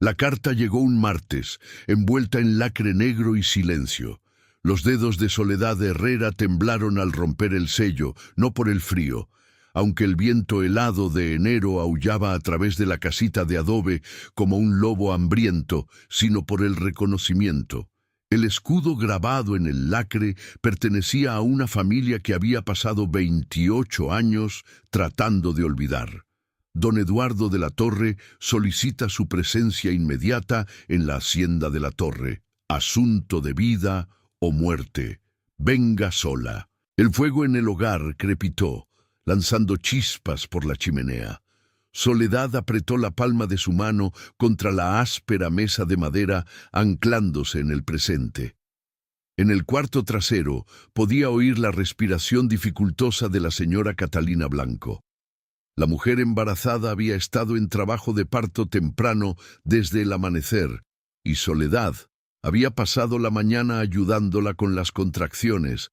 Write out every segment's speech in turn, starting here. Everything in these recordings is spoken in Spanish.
La carta llegó un martes, envuelta en lacre negro y silencio. Los dedos de Soledad Herrera temblaron al romper el sello, no por el frío, aunque el viento helado de enero aullaba a través de la casita de adobe como un lobo hambriento, sino por el reconocimiento. El escudo grabado en el lacre pertenecía a una familia que había pasado 28 años tratando de olvidar. Don Eduardo de la Torre solicita su presencia inmediata en la hacienda de la Torre. Asunto de vida o muerte. Venga sola. El fuego en el hogar crepitó, lanzando chispas por la chimenea. Soledad apretó la palma de su mano contra la áspera mesa de madera, anclándose en el presente. En el cuarto trasero podía oír la respiración dificultosa de la señora Catalina Blanco. La mujer embarazada había estado en trabajo de parto temprano desde el amanecer, y Soledad había pasado la mañana ayudándola con las contracciones,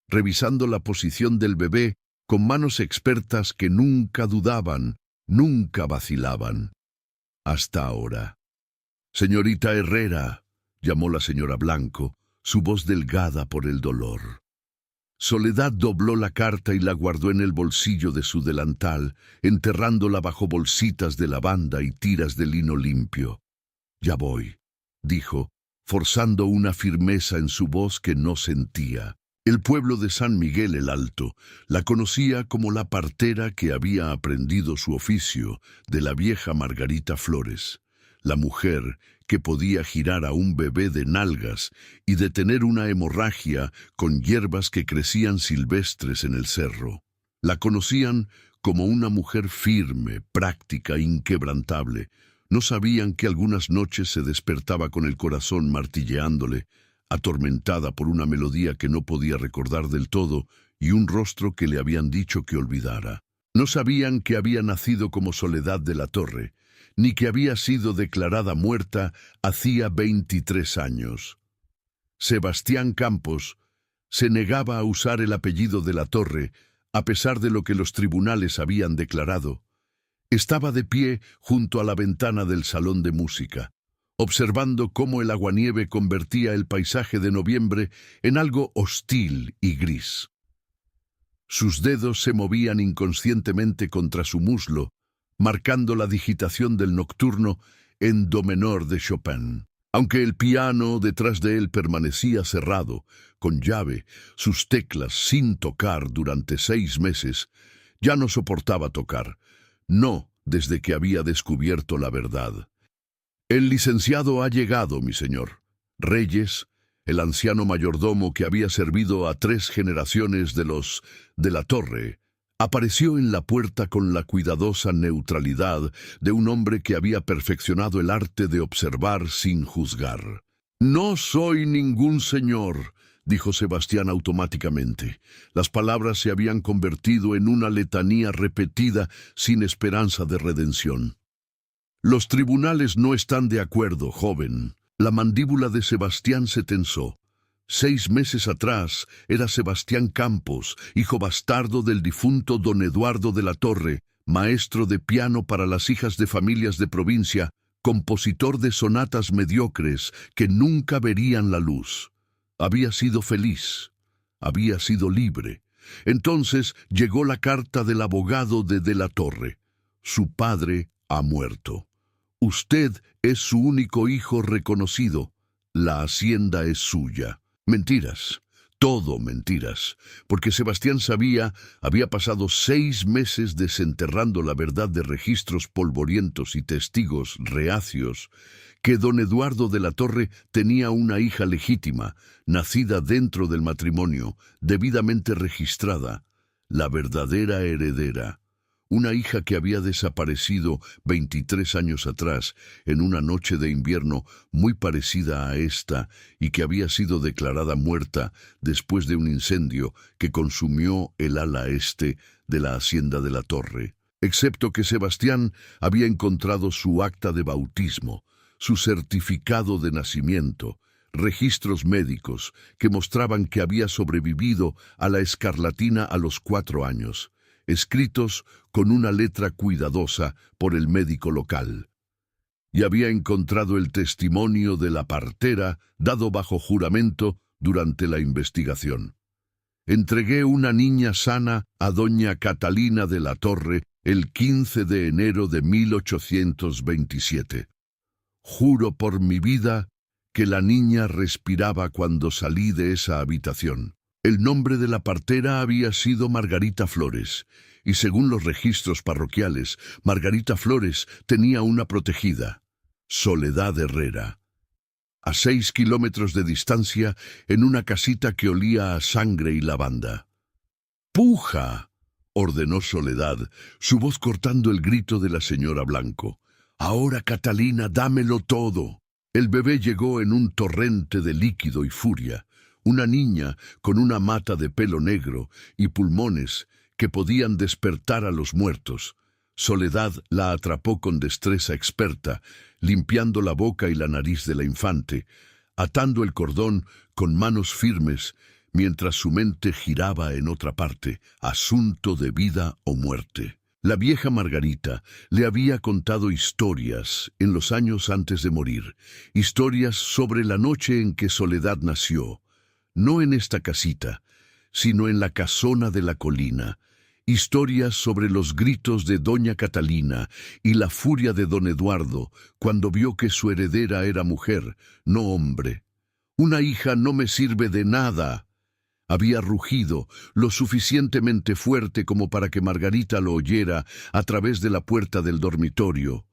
revisando la posición del bebé con manos expertas que nunca dudaban, nunca vacilaban. Hasta ahora. «Señorita Herrera», llamó la señora Blanco, su voz delgada por el dolor. Soledad dobló la carta y la guardó en el bolsillo de su delantal, enterrándola bajo bolsitas de lavanda y tiras de lino limpio. «Ya voy», dijo, forzando una firmeza en su voz que no sentía. El pueblo de San Miguel el Alto la conocía como la partera que había aprendido su oficio de la vieja Margarita Flores, la mujer que podía girar a un bebé de nalgas y detener una hemorragia con hierbas que crecían silvestres en el cerro. La conocían como una mujer firme, práctica, inquebrantable. No sabían que algunas noches se despertaba con el corazón martilleándole, atormentada por una melodía que no podía recordar del todo y un rostro que le habían dicho que olvidara. No sabían que había nacido como Soledad de la Torre, ni que había sido declarada muerta hacía 23 años. Sebastián Campos se negaba a usar el apellido de la Torre, a pesar de lo que los tribunales habían declarado. Estaba de pie junto a la ventana del salón de música, observando cómo el aguanieve convertía el paisaje de noviembre en algo hostil y gris. Sus dedos se movían inconscientemente contra su muslo, marcando la digitación del nocturno en do menor de Chopin. Aunque el piano detrás de él permanecía cerrado, con llave, sus teclas sin tocar durante 6 meses, ya no soportaba tocar, no desde que había descubierto la verdad. «El licenciado ha llegado, mi señor». Reyes, el anciano mayordomo que había servido a 3 generaciones de los de la Torre, apareció en la puerta con la cuidadosa neutralidad de un hombre que había perfeccionado el arte de observar sin juzgar. «No soy ningún señor», dijo Sebastián automáticamente. Las palabras se habían convertido en una letanía repetida sin esperanza de redención. «Los tribunales no están de acuerdo, joven». La mandíbula de Sebastián se tensó. 6 meses atrás era Sebastián Campos, hijo bastardo del difunto don Eduardo de la Torre, maestro de piano para las hijas de familias de provincia, compositor de sonatas mediocres que nunca verían la luz. Había sido feliz, había sido libre. Entonces llegó la carta del abogado de la Torre. Su padre ha muerto. Usted es su único hijo reconocido. La hacienda es suya. Mentiras, todo mentiras, porque Sebastián había pasado 6 meses desenterrando la verdad de registros polvorientos y testigos reacios, que don Eduardo de la Torre tenía una hija legítima, nacida dentro del matrimonio, debidamente registrada, la verdadera heredera. Una hija que había desaparecido 23 años atrás, en una noche de invierno muy parecida a esta, y que había sido declarada muerta después de un incendio que consumió el ala este de la hacienda de la Torre. Excepto que Sebastián había encontrado su acta de bautismo, su certificado de nacimiento, registros médicos que mostraban que había sobrevivido a la escarlatina a los 4 años. Escritos con una letra cuidadosa por el médico local. y había encontrado el testimonio de la partera dado bajo juramento durante la investigación. Entregué una niña sana a doña Catalina de la Torre el 15 de enero de 1827. Juro por mi vida que la niña respiraba cuando salí de esa habitación. El nombre de la partera había sido Margarita Flores, y según los registros parroquiales, Margarita Flores tenía una protegida, Soledad Herrera, a 6 kilómetros de distancia, en una casita que olía a sangre y lavanda. ¡Puja!, ordenó Soledad, su voz cortando el grito de la señora Blanco. «Ahora, Catalina, dámelo todo». El bebé llegó en un torrente de líquido y furia. Una niña con una mata de pelo negro y pulmones que podían despertar a los muertos. Soledad la atrapó con destreza experta, limpiando la boca y la nariz de la infante, atando el cordón con manos firmes, mientras su mente giraba en otra parte, asunto de vida o muerte. La vieja Margarita le había contado historias en los años antes de morir, historias sobre la noche en que Soledad nació, no en esta casita, sino en la casona de la colina, historias sobre los gritos de doña Catalina y la furia de don Eduardo cuando vio que su heredera era mujer, no hombre. «Una hija no me sirve de nada», había rugido lo suficientemente fuerte como para que Margarita lo oyera a través de la puerta del dormitorio.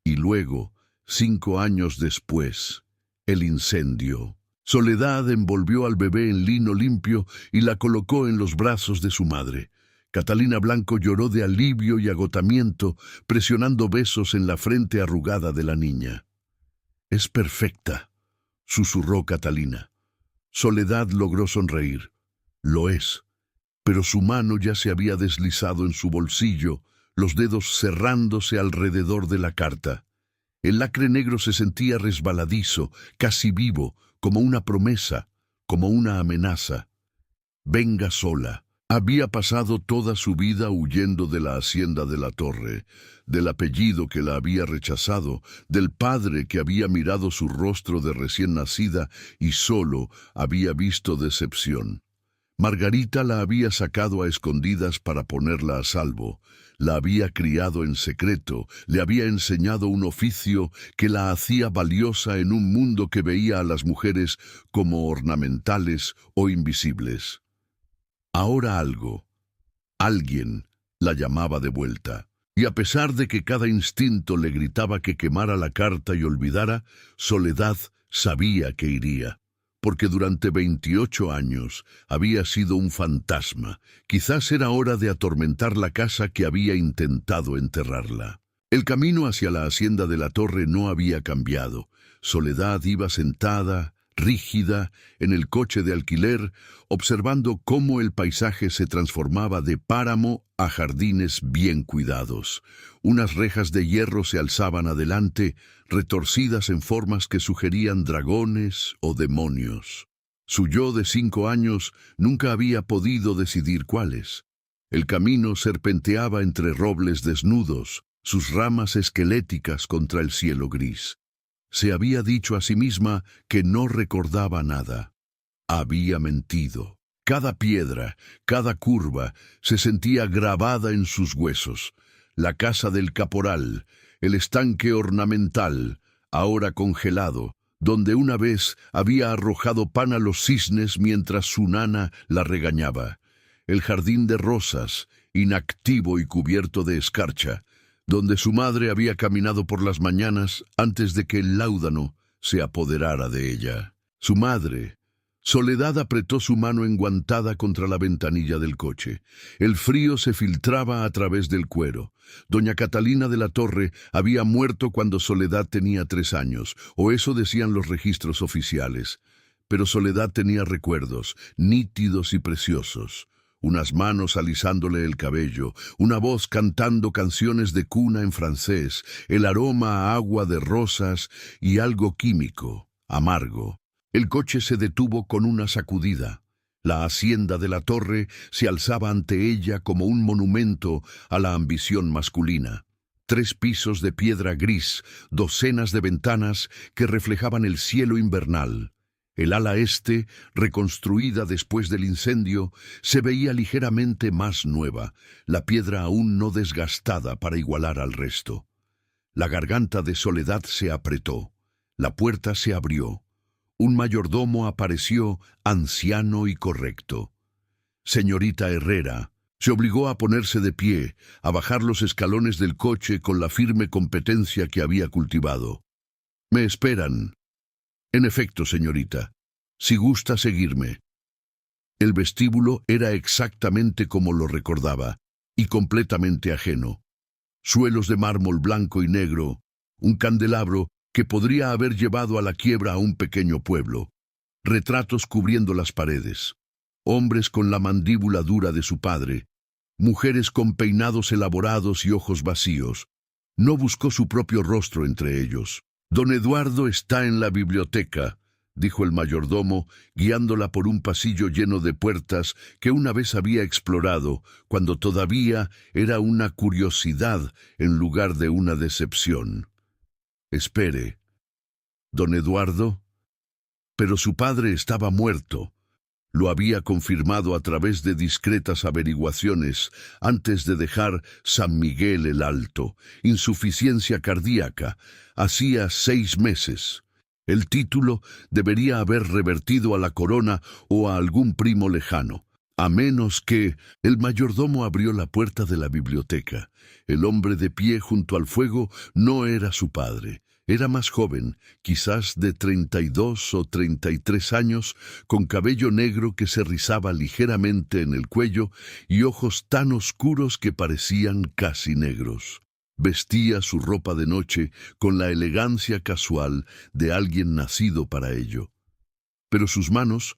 Y luego, 5 años después, el incendio. Soledad envolvió al bebé en lino limpio y la colocó en los brazos de su madre. Catalina Blanco lloró de alivio y agotamiento, presionando besos en la frente arrugada de la niña. «Es perfecta», susurró Catalina. Soledad logró sonreír. «Lo es», pero su mano ya se había deslizado en su bolsillo, los dedos cerrándose alrededor de la carta. El lacre negro se sentía resbaladizo, casi vivo, como una promesa, como una amenaza. «Venga sola». Había pasado toda su vida huyendo de la hacienda de la Torre, del apellido que la había rechazado, del padre que había mirado su rostro de recién nacida y solo había visto decepción. Margarita la había sacado a escondidas para ponerla a salvo, la había criado en secreto, le había enseñado un oficio que la hacía valiosa en un mundo que veía a las mujeres como ornamentales o invisibles. Ahora alguien la llamaba de vuelta, y a pesar de que cada instinto le gritaba que quemara la carta y olvidara, Soledad sabía que iría, porque durante 28 años había sido un fantasma. Quizás era hora de atormentar la casa que había intentado enterrarla. El camino hacia la hacienda de la Torre no había cambiado. Soledad iba sentada, rígida, en el coche de alquiler, observando cómo el paisaje se transformaba de páramo a jardines bien cuidados. Unas rejas de hierro se alzaban adelante, retorcidas en formas que sugerían dragones o demonios. Su yo de 5 años nunca había podido decidir cuáles. El camino serpenteaba entre robles desnudos, sus ramas esqueléticas contra el cielo gris. Se había dicho a sí misma que no recordaba nada. Había mentido. Cada piedra, cada curva, se sentía grabada en sus huesos. La casa del caporal, el estanque ornamental, ahora congelado, donde una vez había arrojado pan a los cisnes mientras su nana la regañaba. El jardín de rosas, inactivo y cubierto de escarcha, donde su madre había caminado por las mañanas antes de que el láudano se apoderara de ella. Su madre. Soledad apretó su mano enguantada contra la ventanilla del coche. El frío se filtraba a través del cuero. Doña Catalina de la Torre había muerto cuando Soledad tenía 3 años, o eso decían los registros oficiales. Pero Soledad tenía recuerdos, nítidos y preciosos. Unas manos alisándole el cabello, una voz cantando canciones de cuna en francés, el aroma a agua de rosas y algo químico, amargo. El coche se detuvo con una sacudida. La hacienda de la Torre se alzaba ante ella como un monumento a la ambición masculina. 3 pisos de piedra gris, docenas de ventanas que reflejaban el cielo invernal. El ala este, reconstruida después del incendio, se veía ligeramente más nueva, la piedra aún no desgastada para igualar al resto. La garganta de Soledad se apretó. La puerta se abrió. Un mayordomo apareció, anciano y correcto. Señorita Herrera, se obligó a ponerse de pie, a bajar los escalones del coche con la firme competencia que había cultivado. «Me esperan». «En efecto, señorita. Si gusta seguirme». El vestíbulo era exactamente como lo recordaba, y completamente ajeno. Suelos de mármol blanco y negro, un candelabro que podría haber llevado a la quiebra a un pequeño pueblo. Retratos cubriendo las paredes. Hombres con la mandíbula dura de su padre. Mujeres con peinados elaborados y ojos vacíos. No buscó su propio rostro entre ellos. «Don Eduardo está en la biblioteca», dijo el mayordomo, guiándola por un pasillo lleno de puertas que una vez había explorado, cuando todavía era una curiosidad en lugar de una decepción. «Espere. ¿Don Eduardo?» Pero su padre estaba muerto. Lo había confirmado a través de discretas averiguaciones antes de dejar San Miguel el Alto. Insuficiencia cardíaca. Hacía 6 meses. El título debería haber revertido a la corona o a algún primo lejano. A menos que... El mayordomo abrió la puerta de la biblioteca. El hombre de pie junto al fuego no era su padre. Era más joven, quizás de 32 o 33 años, con cabello negro que se rizaba ligeramente en el cuello y ojos tan oscuros que parecían casi negros. Vestía su ropa de noche con la elegancia casual de alguien nacido para ello. Pero sus manos,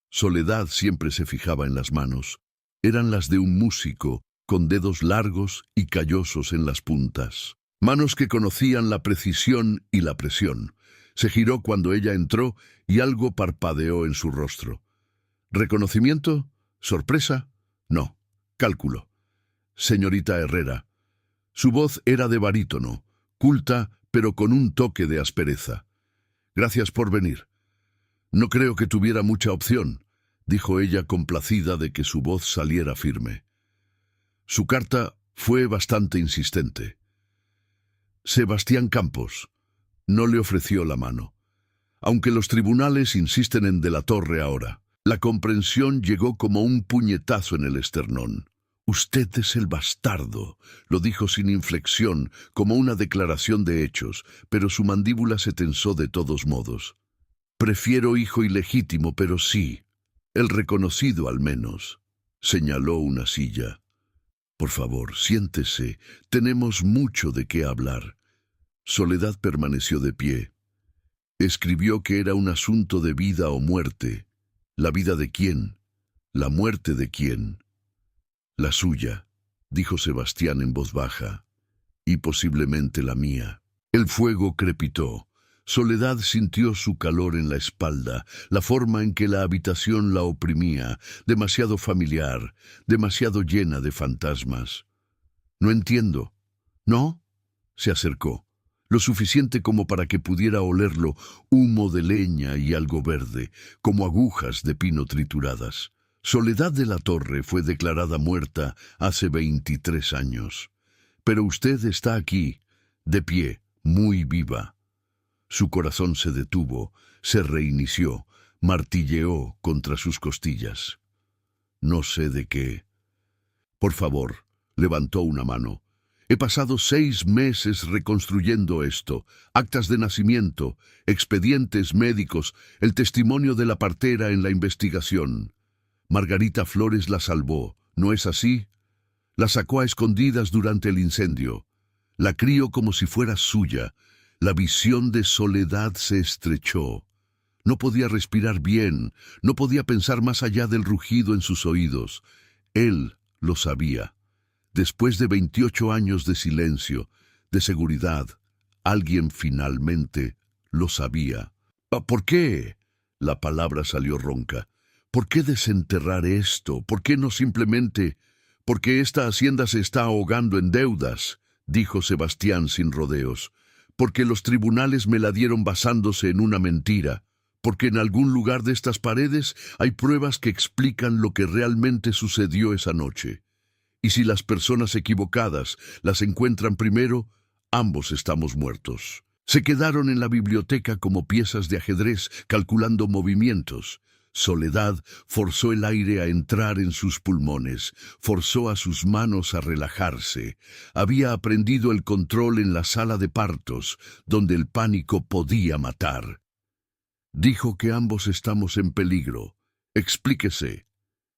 Soledad siempre se fijaba en las manos, eran las de un músico, con dedos largos y callosos en las puntas. Manos que conocían la precisión y la presión. Se giró cuando ella entró y algo parpadeó en su rostro. ¿Reconocimiento? ¿Sorpresa? No. Cálculo. Señorita Herrera. Su voz era de barítono, culta, pero con un toque de aspereza. Gracias por venir. No creo que tuviera mucha opción, dijo ella complacida de que su voz saliera firme. Su carta fue bastante insistente. Sebastián Campos no le ofreció la mano. Aunque los tribunales insisten en De la Torre ahora, la comprensión llegó como un puñetazo en el esternón. «Usted es el bastardo», lo dijo sin inflexión, como una declaración de hechos, pero su mandíbula se tensó de todos modos. «Prefiero hijo ilegítimo, pero sí, el reconocido al menos», señaló una silla. «Por favor, siéntese, tenemos mucho de qué hablar». Soledad permaneció de pie. Escribió que era un asunto de vida o muerte. ¿La vida de quién? ¿La muerte de quién? «La suya», dijo Sebastián en voz baja, «y posiblemente la mía». El fuego crepitó. Soledad sintió su calor en la espalda, la forma en que la habitación la oprimía, demasiado familiar, demasiado llena de fantasmas. «No entiendo». «¿No?» Se acercó, lo suficiente como para que pudiera olerlo, humo de leña y algo verde, como agujas de pino trituradas. Soledad de la Torre fue declarada muerta hace 23 años. Pero usted está aquí, de pie, muy viva. Su corazón se detuvo, se reinició, martilleó contra sus costillas. No sé de qué. Por favor, levantó una mano. He pasado 6 meses reconstruyendo esto, actas de nacimiento, expedientes médicos, el testimonio de la partera en la investigación. Margarita Flores la salvó, ¿no es así? La sacó a escondidas durante el incendio. La crió como si fuera suya. La visión de Soledad se estrechó. No podía respirar bien, no podía pensar más allá del rugido en sus oídos. Él lo sabía. Después de 28 años de silencio, de seguridad, alguien finalmente lo sabía. ¿Por qué? La palabra salió ronca. ¿Por qué desenterrar esto? ¿Por qué no simplemente? Porque esta hacienda se está ahogando en deudas, dijo Sebastián sin rodeos, porque los tribunales me la dieron basándose en una mentira, porque en algún lugar de estas paredes hay pruebas que explican lo que realmente sucedió esa noche. Y si las personas equivocadas las encuentran primero, ambos estamos muertos. Se quedaron en la biblioteca como piezas de ajedrez, calculando movimientos. Soledad forzó el aire a entrar en sus pulmones, forzó a sus manos a relajarse. Había aprendido el control en la sala de partos, donde el pánico podía matar. Dijo que ambos estamos en peligro. Explíquese.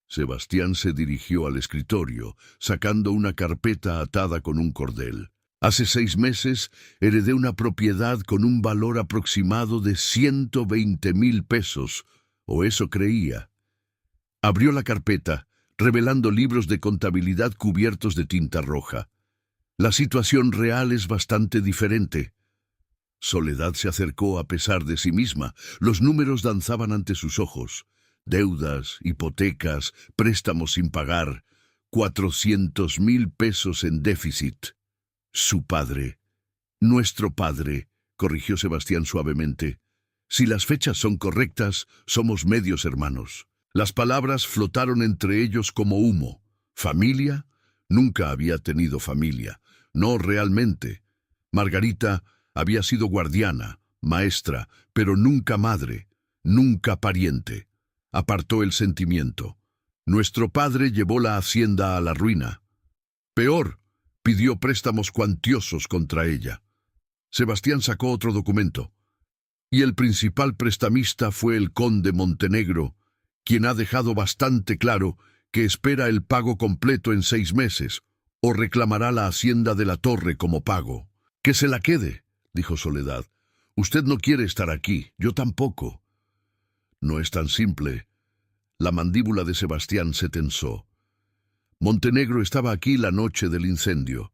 Sebastián se dirigió al escritorio, sacando una carpeta atada con un cordel. Hace 6 meses heredé una propiedad con un valor aproximado de 120,000 pesos, o eso creía. Abrió la carpeta, revelando libros de contabilidad cubiertos de tinta roja. La situación real es bastante diferente. Soledad se acercó a pesar de sí misma. Los números danzaban ante sus ojos. Deudas, hipotecas, préstamos sin pagar, 400,000 pesos en déficit. Su padre, nuestro padre, corrigió Sebastián suavemente. Si las fechas son correctas, somos medios hermanos. Las palabras flotaron entre ellos como humo. ¿Familia? Nunca había tenido familia. No realmente. Margarita había sido guardiana, maestra, pero nunca madre, nunca pariente. Apartó el sentimiento. Nuestro padre llevó la hacienda a la ruina. Peor, pidió préstamos cuantiosos contra ella. Sebastián sacó otro documento. Y el principal prestamista fue el conde Montenegro, quien ha dejado bastante claro que espera el pago completo en 6 meses, o reclamará la hacienda de la Torre como pago. Que se la quede, dijo Soledad. Usted no quiere estar aquí, yo tampoco. No es tan simple. La mandíbula de Sebastián se tensó. Montenegro estaba aquí la noche del incendio.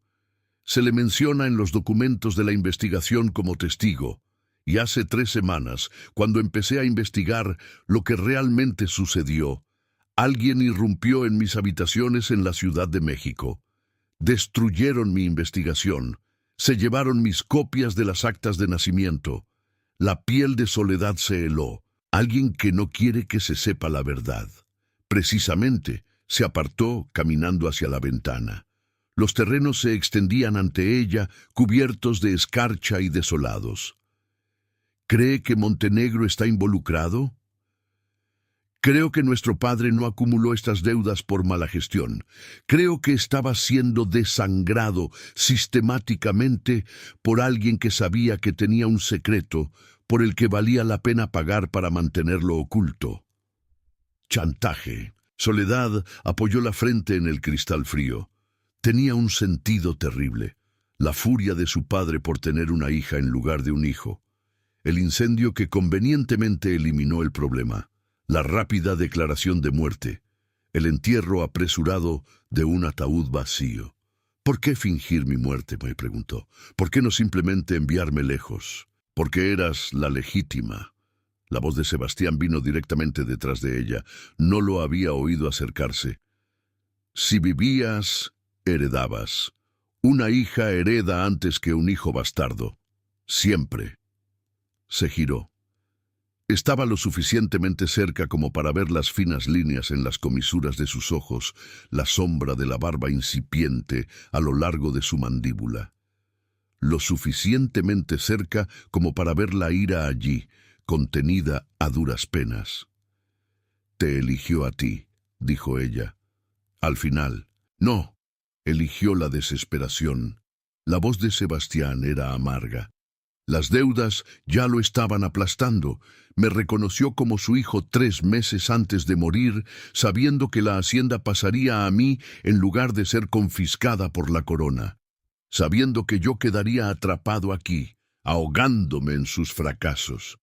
Se le menciona en los documentos de la investigación como testigo, y hace 3 semanas, cuando empecé a investigar lo que realmente sucedió, alguien irrumpió en mis habitaciones en la Ciudad de México. Destruyeron mi investigación, se llevaron mis copias de las actas de nacimiento. La piel de Soledad se heló. Alguien que no quiere que se sepa la verdad. Precisamente, se apartó caminando hacia la ventana. Los terrenos se extendían ante ella, cubiertos de escarcha y desolados. ¿Cree que Montenegro está involucrado? Creo que nuestro padre no acumuló estas deudas por mala gestión. Creo que estaba siendo desangrado sistemáticamente por alguien que sabía que tenía un secreto por el que valía la pena pagar para mantenerlo oculto. Chantaje. Soledad apoyó la frente en el cristal frío. Tenía un sentido terrible. La furia de su padre por tener una hija en lugar de un hijo. El incendio que convenientemente eliminó el problema. La rápida declaración de muerte. El entierro apresurado de un ataúd vacío. ¿Por qué fingir mi muerte?, me preguntó. ¿Por qué no simplemente enviarme lejos? Porque eras la legítima. La voz de Sebastián vino directamente detrás de ella. No lo había oído acercarse. Si vivías, heredabas. Una hija hereda antes que un hijo bastardo. Siempre. Se giró. Estaba lo suficientemente cerca como para ver las finas líneas en las comisuras de sus ojos, la sombra de la barba incipiente a lo largo de su mandíbula. Lo suficientemente cerca como para ver la ira allí, contenida a duras penas. «Te eligió a ti», dijo ella. Al final, «No», eligió la desesperación. La voz de Sebastián era amarga. Las deudas ya lo estaban aplastando. Me reconoció como su hijo 3 meses antes de morir, sabiendo que la hacienda pasaría a mí en lugar de ser confiscada por la corona. Sabiendo que yo quedaría atrapado aquí, ahogándome en sus fracasos.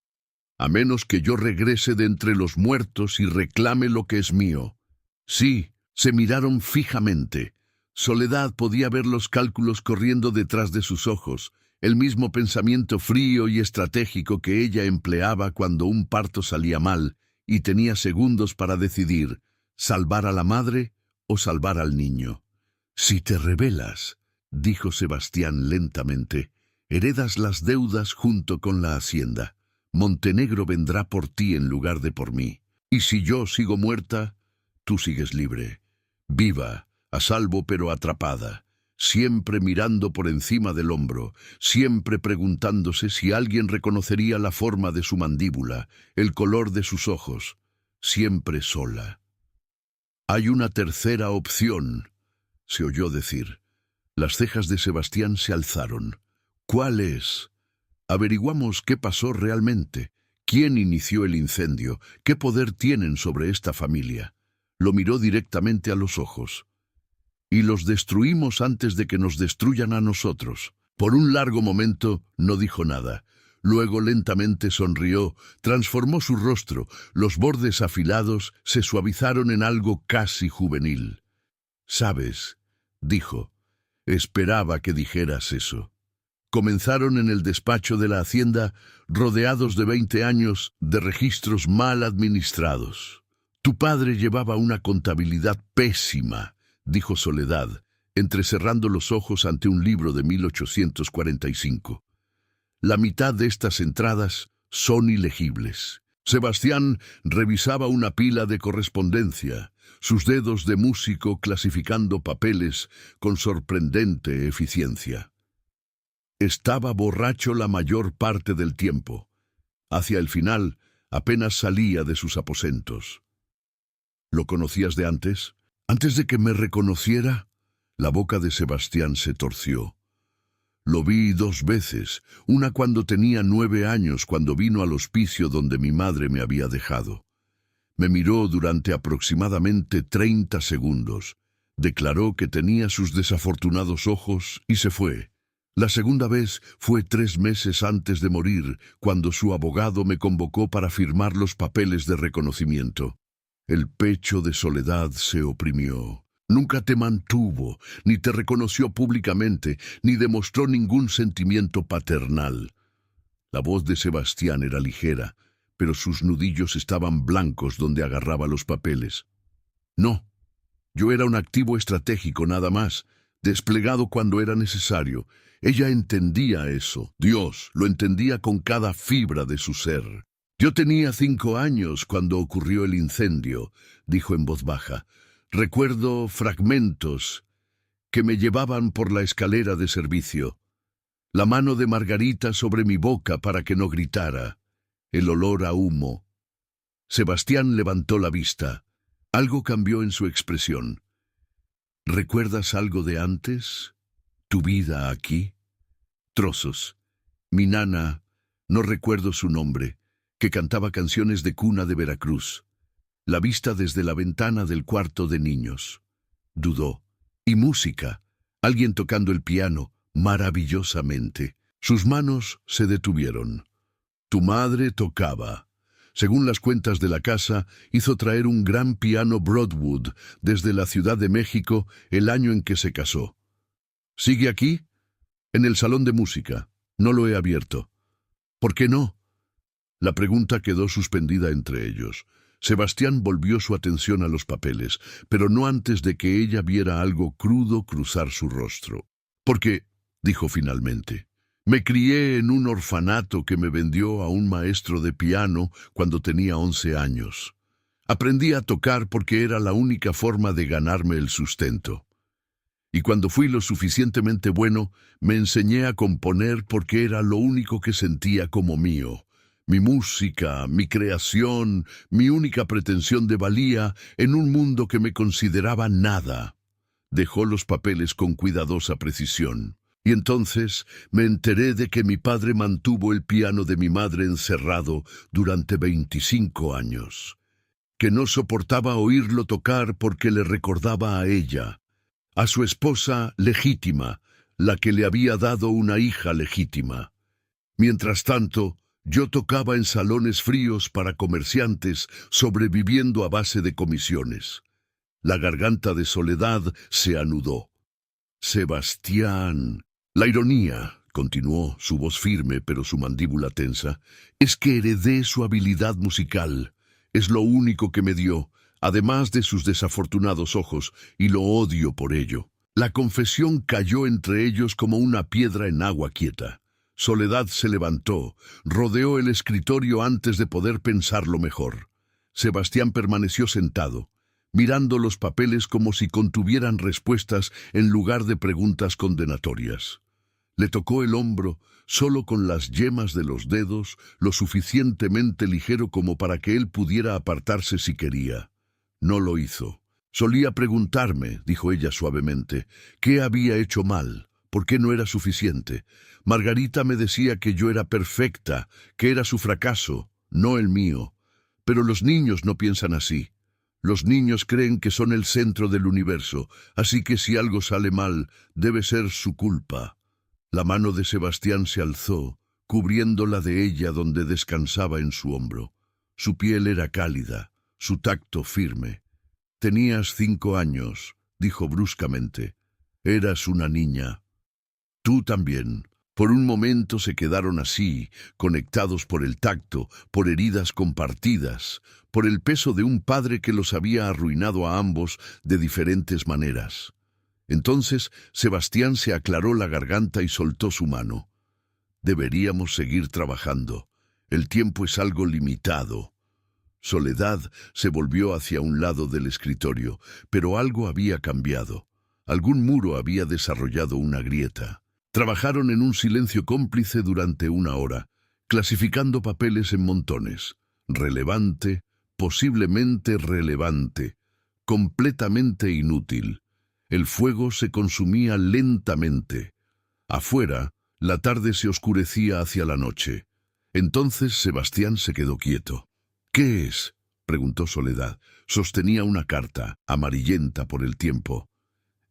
A menos que yo regrese de entre los muertos y reclame lo que es mío. Sí, se miraron fijamente. Soledad podía ver los cálculos corriendo detrás de sus ojos, el mismo pensamiento frío y estratégico que ella empleaba cuando un parto salía mal y tenía segundos para decidir, salvar a la madre o salvar al niño. Si te rebelas, dijo Sebastián lentamente, heredas las deudas junto con la hacienda. Montenegro vendrá por ti en lugar de por mí. Y si yo sigo muerta, tú sigues libre, viva, a salvo pero atrapada, siempre mirando por encima del hombro, siempre preguntándose si alguien reconocería la forma de su mandíbula, el color de sus ojos, siempre sola. Hay una tercera opción, se oyó decir. Las cejas de Sebastián se alzaron. ¿Cuál es? Averiguamos qué pasó realmente. ¿Quién inició el incendio? ¿Qué poder tienen sobre esta familia? Lo miró directamente a los ojos. Y los destruimos antes de que nos destruyan a nosotros. Por un largo momento no dijo nada. Luego lentamente sonrió, transformó su rostro. Los bordes afilados se suavizaron en algo casi juvenil. «¿Sabes?», dijo. «Esperaba que dijeras eso». Comenzaron en el despacho de la hacienda, rodeados de 20 años de registros mal administrados. «Tu padre llevaba una contabilidad pésima», dijo Soledad, entrecerrando los ojos ante un libro de 1845. «La mitad de estas entradas son ilegibles». Sebastián revisaba una pila de correspondencia, sus dedos de músico clasificando papeles con sorprendente eficiencia. Estaba borracho la mayor parte del tiempo. Hacia el final, apenas salía de sus aposentos. «¿Lo conocías de antes? ¿Antes de que me reconociera?» La boca de Sebastián se torció. «Lo vi 2 veces, una cuando tenía 9 años, cuando vino al hospicio donde mi madre me había dejado. Me miró durante aproximadamente 30 segundos, declaró que tenía sus desafortunados ojos y se fue. La segunda vez fue 3 meses antes de morir, cuando su abogado me convocó para firmar los papeles de reconocimiento. El pecho de Soledad se oprimió. Nunca te mantuvo, ni te reconoció públicamente, ni demostró ningún sentimiento paternal». La voz de Sebastián era ligera, pero sus nudillos estaban blancos donde agarraba los papeles. «No, yo era un activo estratégico nada más, desplegado cuando era necesario. Ella entendía eso. Dios lo entendía con cada fibra de su ser». «Yo tenía 5 años cuando ocurrió el incendio», dijo en voz baja. «Recuerdo fragmentos que me llevaban por la escalera de servicio. La mano de Margarita sobre mi boca para que no gritara. El olor a humo». Sebastián levantó la vista. Algo cambió en su expresión. «¿Recuerdas algo de antes? ¿Tu vida aquí?» «Trozos. Mi nana, no recuerdo su nombre, que cantaba canciones de cuna de Veracruz. La vista desde la ventana del cuarto de niños». Dudó. «Y música. Alguien tocando el piano, maravillosamente». Sus manos se detuvieron. «Tu madre tocaba. Según las cuentas de la casa, hizo traer un gran piano Broadwood desde la Ciudad de México el año en que se casó. ¿Sigue aquí?» «En el salón de música. No lo he abierto». «¿Por qué no?» La pregunta quedó suspendida entre ellos. Sebastián volvió su atención a los papeles, pero no antes de que ella viera algo crudo cruzar su rostro. «Porque», dijo finalmente, «me crié en un orfanato que me vendió a un maestro de piano cuando tenía 11 años. Aprendí a tocar porque era la única forma de ganarme el sustento. Y cuando fui lo suficientemente bueno, me enseñé a componer porque era lo único que sentía como mío. Mi música, mi creación, mi única pretensión de valía en un mundo que me consideraba nada». Dejó los papeles con cuidadosa precisión. «Y entonces me enteré de que mi padre mantuvo el piano de mi madre encerrado durante 25 años. Que no soportaba oírlo tocar porque le recordaba a ella, a su esposa legítima, la que le había dado una hija legítima. Mientras tanto, yo tocaba en salones fríos para comerciantes, sobreviviendo a base de comisiones». La garganta de Soledad se anudó. «Sebastián, la ironía», continuó, su voz firme pero su mandíbula tensa, «es que heredé su habilidad musical. Es lo único que me dio, además de sus desafortunados ojos, y lo odio por ello». La confesión cayó entre ellos como una piedra en agua quieta. Soledad se levantó, rodeó el escritorio antes de poder pensarlo mejor. Sebastián permaneció sentado, mirando los papeles como si contuvieran respuestas en lugar de preguntas condenatorias. Le tocó el hombro, solo con las yemas de los dedos, lo suficientemente ligero como para que él pudiera apartarse si quería. No lo hizo. Solía preguntarme, dijo ella suavemente, ¿qué había hecho mal? ¿Por qué no era suficiente? Margarita me decía que yo era perfecta, que era su fracaso, no el mío. Pero los niños no piensan así. Los niños creen que son el centro del universo, así que si algo sale mal, debe ser su culpa. La mano de Sebastián se alzó, cubriendo la de ella donde descansaba en su hombro. Su piel era cálida, su tacto firme. «Tenías 5 años», dijo bruscamente. «Eras una niña». «Tú también». Por un momento se quedaron así, conectados por el tacto, por heridas compartidas, por el peso de un padre que los había arruinado a ambos de diferentes maneras. Entonces Sebastián se aclaró la garganta y soltó su mano. «Deberíamos seguir trabajando. El tiempo es algo limitado». Soledad se volvió hacia un lado del escritorio, pero algo había cambiado. Algún muro había desarrollado una grieta. Trabajaron en un silencio cómplice durante 1 hora, clasificando papeles en montones. Relevante, posiblemente relevante, completamente inútil. El fuego se consumía lentamente. Afuera, la tarde se oscurecía hacia la noche. Entonces Sebastián se quedó quieto. «¿Qué es?», preguntó Soledad. Sostenía una carta, amarillenta por el tiempo.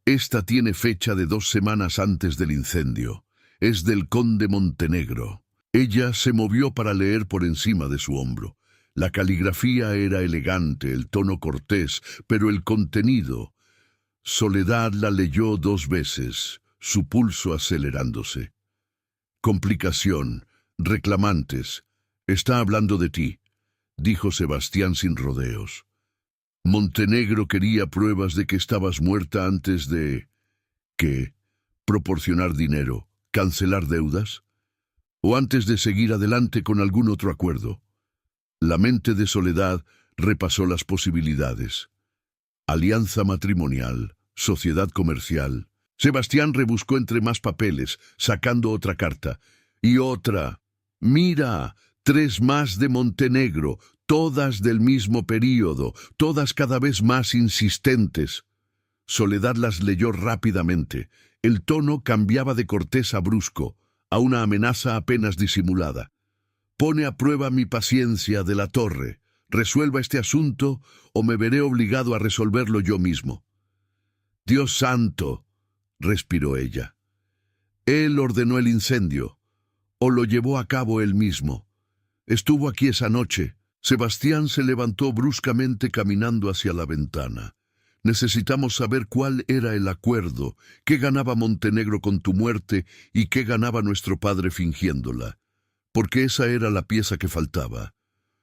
«Esta tiene fecha de 2 semanas antes del incendio. Es del conde Montenegro». Ella se movió para leer por encima de su hombro. La caligrafía era elegante, el tono cortés, pero el contenido... Soledad la leyó 2 veces, su pulso acelerándose. «Complicación, reclamantes. Está hablando de ti», dijo Sebastián sin rodeos. «Montenegro quería pruebas de que estabas muerta antes de... ¿qué? ¿Proporcionar dinero? ¿Cancelar deudas? ¿O antes de seguir adelante con algún otro acuerdo?» La mente de Soledad repasó las posibilidades. Alianza matrimonial, sociedad comercial. Sebastián rebuscó entre más papeles, sacando otra carta. Y otra. «Mira, 3 más de Montenegro, todas del mismo período, todas cada vez más insistentes». Soledad las leyó rápidamente. El tono cambiaba de cortés a brusco, a una amenaza apenas disimulada. «Pone a prueba mi paciencia, de la Torre. Resuelva este asunto o me veré obligado a resolverlo yo mismo». «Dios santo», respiró ella. «Él ordenó el incendio, o lo llevó a cabo él mismo. Estuvo aquí esa noche». Sebastián se levantó bruscamente caminando hacia la ventana. «Necesitamos saber cuál era el acuerdo, qué ganaba Montenegro con tu muerte y qué ganaba nuestro padre fingiéndola. Porque esa era la pieza que faltaba.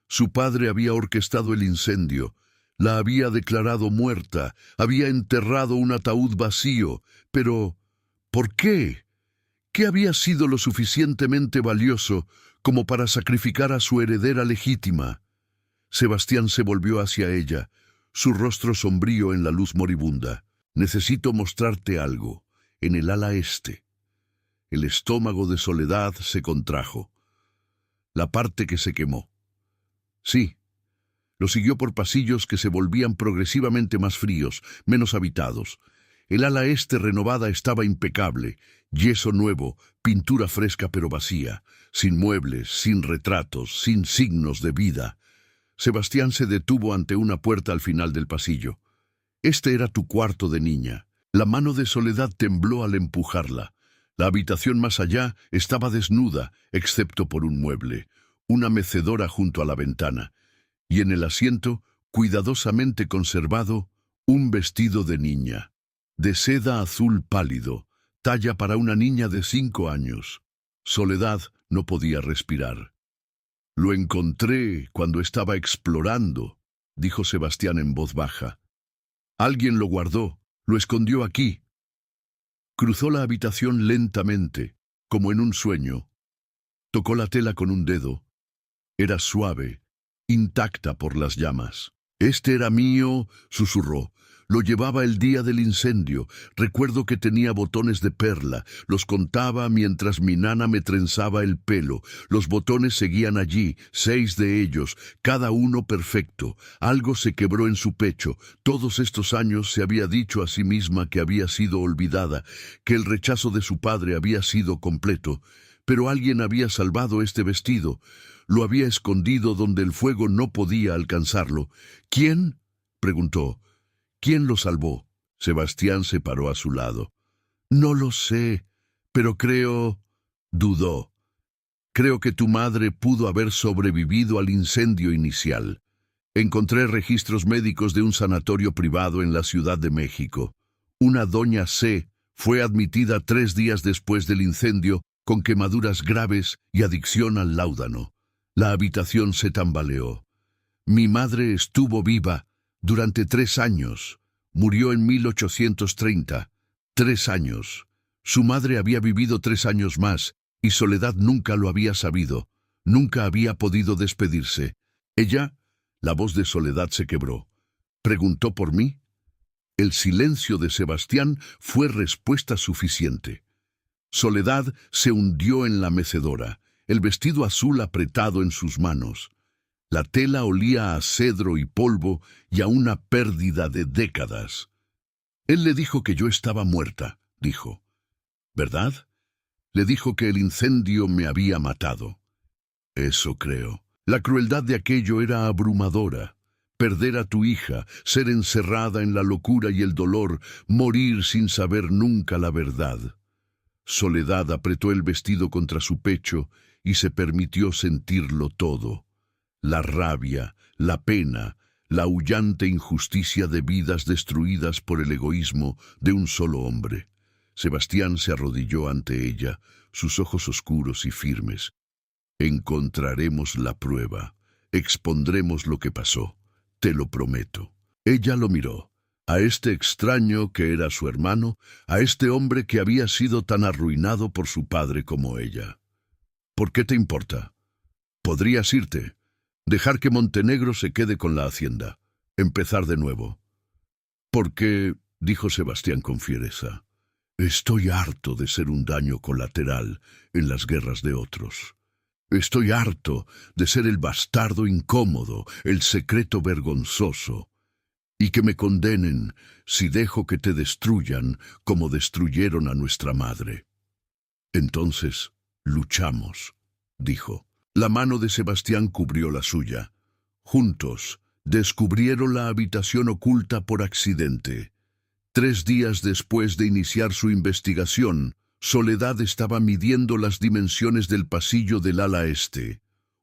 Su padre había orquestado el incendio, la había declarado muerta, había enterrado un ataúd vacío. Pero, ¿por qué? ¿Qué había sido lo suficientemente valioso como para sacrificar a su heredera legítima?» Sebastián se volvió hacia ella, su rostro sombrío en la luz moribunda. «Necesito mostrarte algo, en el ala este». El estómago de Soledad se contrajo. La parte que se quemó. Sí. Lo siguió por pasillos que se volvían progresivamente más fríos, menos habitados. El ala este renovada estaba impecable, yeso nuevo, pintura fresca pero vacía, sin muebles, sin retratos, sin signos de vida. Sebastián se detuvo ante una puerta al final del pasillo. «Este era tu cuarto de niña». La mano de Soledad tembló al empujarla. La habitación más allá estaba desnuda, excepto por un mueble, una mecedora junto a la ventana, y en el asiento, cuidadosamente conservado, un vestido de niña, de seda azul pálido, talla para una niña de 5 años. Soledad no podía respirar. «Lo encontré cuando estaba explorando», dijo Sebastián en voz baja. «Alguien lo guardó, lo escondió aquí». Cruzó la habitación lentamente, como en un sueño. Tocó la tela con un dedo. Era suave, intacta por las llamas. «Este era mío», susurró. «Lo llevaba el día del incendio. Recuerdo que tenía botones de perla. Los contaba mientras mi nana me trenzaba el pelo. Los botones seguían allí, 6 de ellos, cada uno perfecto. Algo se quebró en su pecho. Todos estos años se había dicho a sí misma que había sido olvidada, que el rechazo de su padre había sido completo. Pero alguien había salvado este vestido. Lo había escondido donde el fuego no podía alcanzarlo. ¿Quién?», preguntó. «¿Quién lo salvó?». Sebastián se paró a su lado. «No lo sé, pero creo…». Dudó. «Creo que tu madre pudo haber sobrevivido al incendio inicial. Encontré registros médicos de un sanatorio privado en la Ciudad de México. Una doña C. fue admitida 3 días después del incendio con quemaduras graves y adicción al láudano. La habitación se tambaleó. Mi madre estuvo viva durante 3 años. Murió en 1830. 3 años. Su madre había vivido 3 años más, y Soledad nunca lo había sabido. Nunca había podido despedirse. Ella, la voz de Soledad se quebró. ¿Preguntó por mí? El silencio de Sebastián fue respuesta suficiente. Soledad se hundió en la mecedora, el vestido azul apretado en sus manos. La tela olía a cedro y polvo y a una pérdida de décadas. Él le dijo que yo estaba muerta, dijo. ¿Verdad? Le dijo que el incendio me había matado. Eso creo. La crueldad de aquello era abrumadora. Perder a tu hija, ser encerrada en la locura y el dolor, morir sin saber nunca la verdad. Soledad apretó el vestido contra su pecho y se permitió sentirlo todo. La rabia, la pena, la aullante injusticia de vidas destruidas por el egoísmo de un solo hombre. Sebastián se arrodilló ante ella, sus ojos oscuros y firmes. Encontraremos la prueba, expondremos lo que pasó, te lo prometo. Ella lo miró. A este extraño que era su hermano, a este hombre que había sido tan arruinado por su padre como ella. ¿Por qué te importa? Podrías irte, dejar que Montenegro se quede con la hacienda, empezar de nuevo. Porque, dijo Sebastián con fiereza, estoy harto de ser un daño colateral en las guerras de otros. Estoy harto de ser el bastardo incómodo, el secreto vergonzoso, y que me condenen si dejo que te destruyan como destruyeron a nuestra madre. Entonces, luchamos, dijo. La mano de Sebastián cubrió la suya. Juntos, descubrieron la habitación oculta por accidente. 3 días después de iniciar su investigación, Soledad estaba midiendo las dimensiones del pasillo del ala este,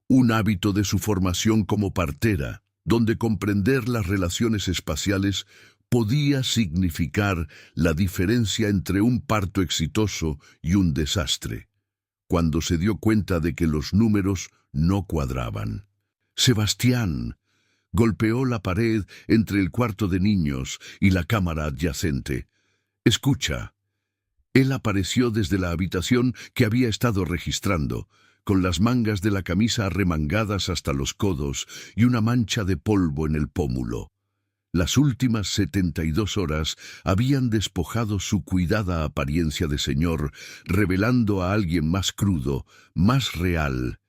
un hábito de su formación como partera, donde comprender las relaciones espaciales podía significar la diferencia entre un parto exitoso y un desastre, cuando se dio cuenta de que los números no cuadraban. Sebastián golpeó la pared entre el cuarto de niños y la cámara adyacente. «Escucha». Él apareció desde la habitación que había estado registrando, con las mangas de la camisa arremangadas hasta los codos y una mancha de polvo en el pómulo. Las últimas 72 horas habían despojado su cuidada apariencia de señor, revelando a alguien más crudo, más real.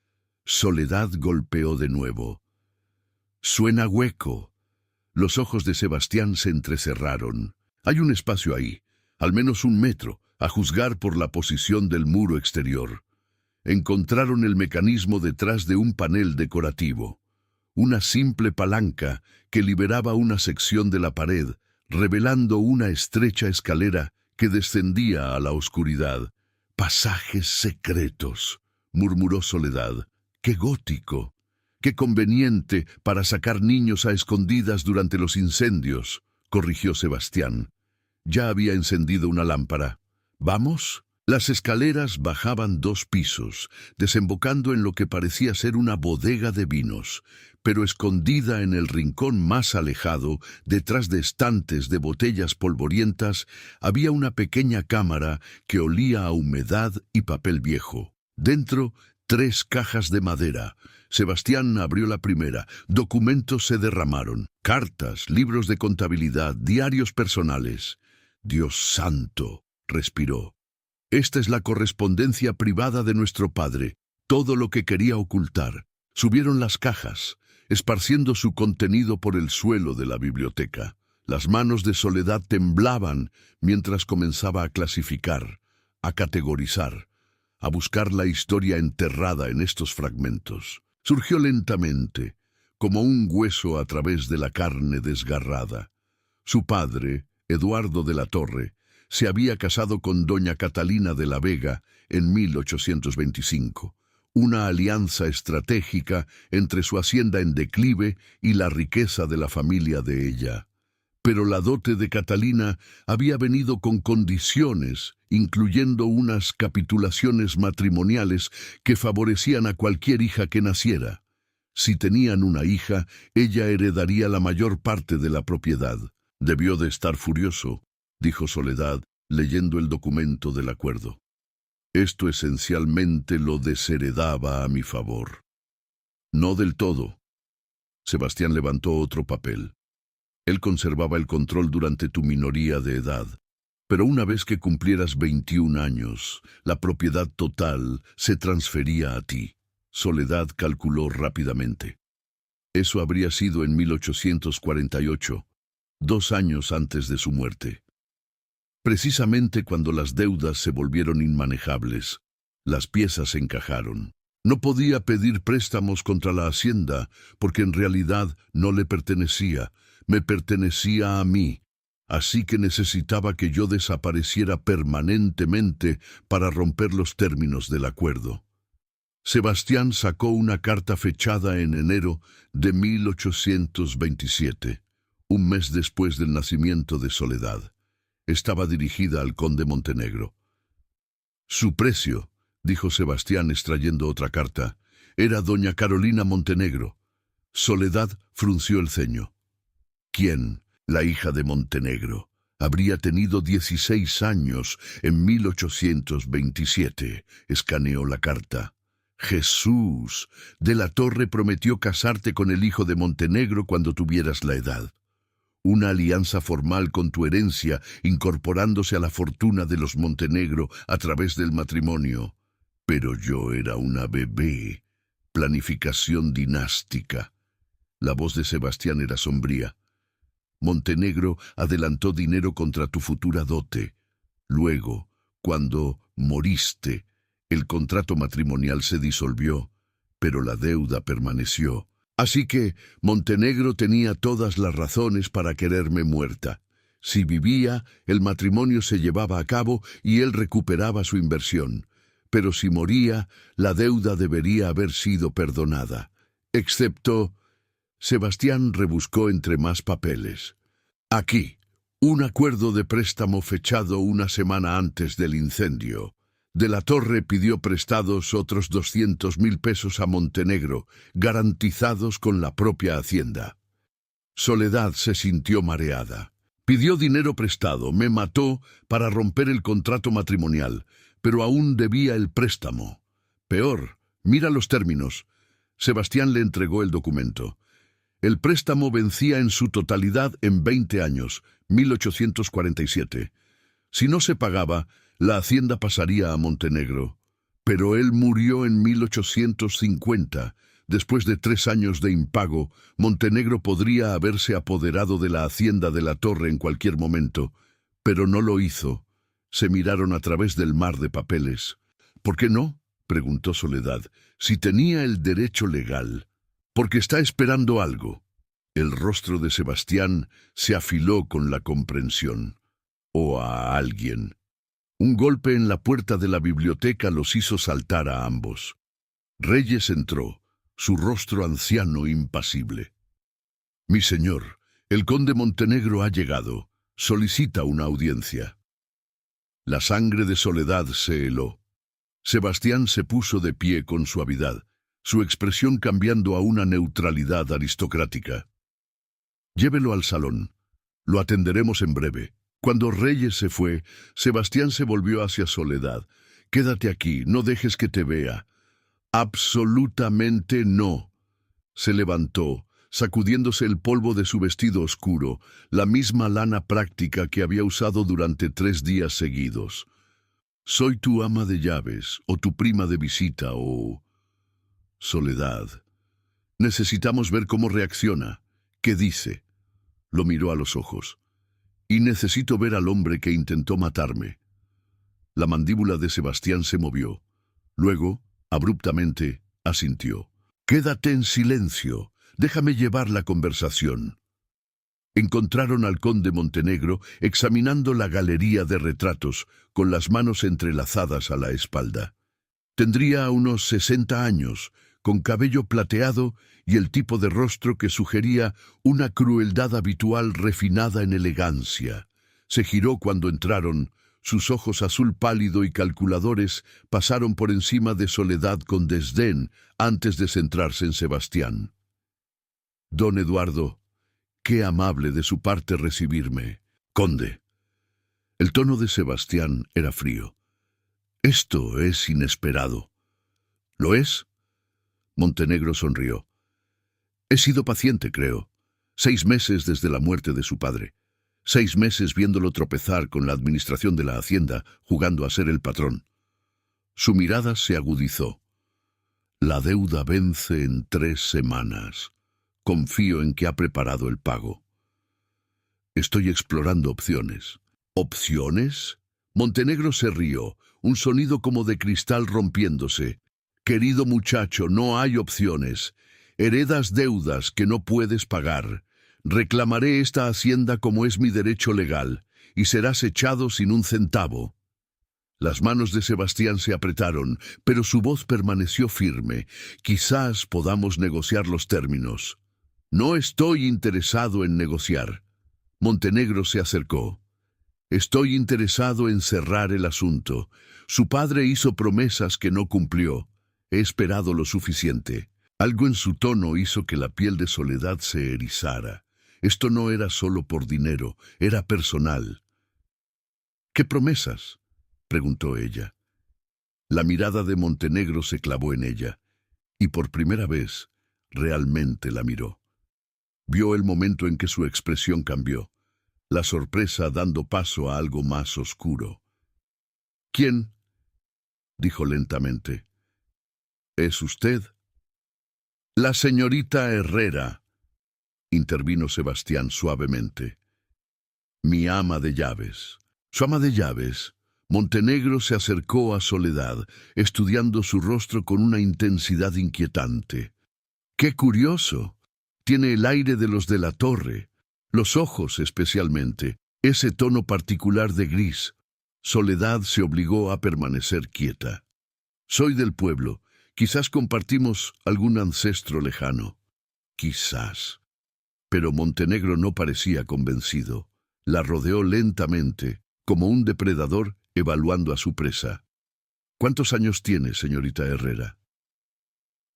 Soledad golpeó de nuevo. «Suena hueco». Los ojos de Sebastián se entrecerraron. «Hay un espacio ahí, al menos 1 metro, a juzgar por la posición del muro exterior». Encontraron el mecanismo detrás de un panel decorativo. Una simple palanca que liberaba una sección de la pared, revelando una estrecha escalera que descendía a la oscuridad. «Pasajes secretos», murmuró Soledad. «Qué gótico, qué conveniente para sacar niños a escondidas durante los incendios», corrigió Sebastián. Ya había encendido una lámpara. «¿Vamos?». Las escaleras bajaban 2 pisos, desembocando en lo que parecía ser una bodega de vinos, pero escondida en el rincón más alejado, detrás de estantes de botellas polvorientas, había una pequeña cámara que olía a humedad y papel viejo. Dentro, 3 cajas de madera. Sebastián abrió la primera. Documentos se derramaron. Cartas, libros de contabilidad, diarios personales. «Dios santo», respiró. «Esta es la correspondencia privada de nuestro padre, todo lo que quería ocultar». Subieron las cajas, esparciendo su contenido por el suelo de la biblioteca. Las manos de Soledad temblaban mientras comenzaba a clasificar, a categorizar, a buscar la historia enterrada en estos fragmentos. Surgió lentamente, como un hueso a través de la carne desgarrada. Su padre, Eduardo de la Torre, se había casado con doña Catalina de la Vega en 1825, una alianza estratégica entre su hacienda en declive y la riqueza de la familia de ella. Pero la dote de Catalina había venido con condiciones, incluyendo unas capitulaciones matrimoniales que favorecían a cualquier hija que naciera. Si tenían una hija, ella heredaría la mayor parte de la propiedad. «Debió de estar furioso», dijo Soledad, leyendo el documento del acuerdo. «Esto esencialmente lo desheredaba a mi favor». «No del todo». Sebastián levantó otro papel. «Él conservaba el control durante tu minoría de edad, pero una vez que cumplieras 21 años, la propiedad total se transfería a ti». Soledad calculó rápidamente. Eso habría sido en 1848, 2 años antes de su muerte. Precisamente cuando las deudas se volvieron inmanejables, las piezas encajaron. No podía pedir préstamos contra la hacienda, porque en realidad no le pertenecía, me pertenecía a mí, así que necesitaba que yo desapareciera permanentemente para romper los términos del acuerdo. Sebastián sacó una carta fechada en enero de 1827, un mes después del nacimiento de Soledad. Estaba dirigida al conde Montenegro. «Su precio», dijo Sebastián extrayendo otra carta, «era doña Carolina Montenegro». Soledad frunció el ceño. «¿Quién? La hija de Montenegro. Habría tenido 16 años en 1827», escaneó la carta. «Jesús, de la Torre prometió casarte con el hijo de Montenegro cuando tuvieras la edad. Una alianza formal con tu herencia, incorporándose a la fortuna de los Montenegro a través del matrimonio. Pero yo era una bebé. Planificación dinástica». La voz de Sebastián era sombría. «Montenegro adelantó dinero contra tu futura dote. Luego, cuando moriste, el contrato matrimonial se disolvió, pero la deuda permaneció. Así que Montenegro tenía todas las razones para quererme muerta. Si vivía, el matrimonio se llevaba a cabo y él recuperaba su inversión. Pero si moría, la deuda debería haber sido perdonada. Excepto...» Sebastián rebuscó entre más papeles. «Aquí, un acuerdo de préstamo fechado una semana antes del incendio. De la Torre pidió prestados otros 200.000 pesos a Montenegro, garantizados con la propia hacienda». Soledad se sintió mareada. «Pidió dinero prestado, me mató para romper el contrato matrimonial, pero aún debía el préstamo. Peor, mira los términos». Sebastián le entregó el documento. El préstamo vencía en su totalidad en 20 años, 1847. Si no se pagaba, la hacienda pasaría a Montenegro. Pero él murió en 1850. Después de 3 años de impago, Montenegro podría haberse apoderado de la hacienda de la Torre en cualquier momento, pero no lo hizo. Se miraron a través del mar de papeles. «¿Por qué no?», preguntó Soledad, «si tenía el derecho legal. Porque está esperando algo». El rostro de Sebastián se afiló con la comprensión. «O a alguien». Un golpe en la puerta de la biblioteca los hizo saltar a ambos. Reyes entró, su rostro anciano impasible. «Mi señor, el conde Montenegro ha llegado. Solicita una audiencia». La sangre de Soledad se heló. Sebastián se puso de pie con suavidad, su expresión cambiando a una neutralidad aristocrática. Llévelo al salón. Lo atenderemos en breve. Cuando Reyes se fue, Sebastián se volvió hacia Soledad. Quédate aquí, no dejes que te vea. Absolutamente no. Se levantó, sacudiéndose el polvo de su vestido oscuro, la misma lana práctica que había usado durante 3 días seguidos. Soy tu ama de llaves, o tu prima de visita, o... Soledad. Necesitamos ver cómo reacciona. ¿Qué dice? Lo miró a los ojos. Y necesito ver al hombre que intentó matarme. La mandíbula de Sebastián se movió. Luego, abruptamente, asintió. Quédate en silencio. Déjame llevar la conversación. Encontraron al conde Montenegro examinando la galería de retratos, con las manos entrelazadas a la espalda. Tendría unos 60 años, con cabello plateado y el tipo de rostro que sugería una crueldad habitual refinada en elegancia. Se giró cuando entraron. Sus ojos azul pálido y calculadores pasaron por encima de Soledad con desdén antes de centrarse en Sebastián. Don Eduardo, qué amable de su parte recibirme. Conde. El tono de Sebastián era frío. Esto es inesperado. ¿Lo es? Montenegro sonrió. He sido paciente, creo. 6 meses desde la muerte de su padre. 6 meses viéndolo tropezar con la administración de la hacienda, jugando a ser el patrón. Su mirada se agudizó. La deuda vence en 3 semanas. Confío en que ha preparado el pago. Estoy explorando opciones. ¿Opciones? Montenegro se rió, un sonido como de cristal rompiéndose. Querido muchacho, no hay opciones. Heredas deudas que no puedes pagar. Reclamaré esta hacienda como es mi derecho legal, y serás echado sin un centavo. Las manos de Sebastián se apretaron, pero su voz permaneció firme. Quizás podamos negociar los términos. No estoy interesado en negociar. Montenegro se acercó. Estoy interesado en cerrar el asunto. Su padre hizo promesas que no cumplió. He esperado lo suficiente. Algo en su tono hizo que la piel de Soledad se erizara. Esto no era solo por dinero, era personal. ¿Qué promesas?, preguntó ella. La mirada de Montenegro se clavó en ella, y por primera vez realmente la miró. Vio el momento en que su expresión cambió, la sorpresa dando paso a algo más oscuro. ¿Quién?, dijo lentamente. ¿Es usted? La señorita Herrera, intervino Sebastián suavemente. Mi ama de llaves. Su ama de llaves. Montenegro se acercó a Soledad, estudiando su rostro con una intensidad inquietante. ¡Qué curioso! Tiene el aire de los de la torre, los ojos especialmente, ese tono particular de gris. Soledad se obligó a permanecer quieta. Soy del pueblo. Quizás compartimos algún ancestro lejano. Quizás. Pero Montenegro no parecía convencido. La rodeó lentamente, como un depredador evaluando a su presa. ¿Cuántos años tiene, señorita Herrera?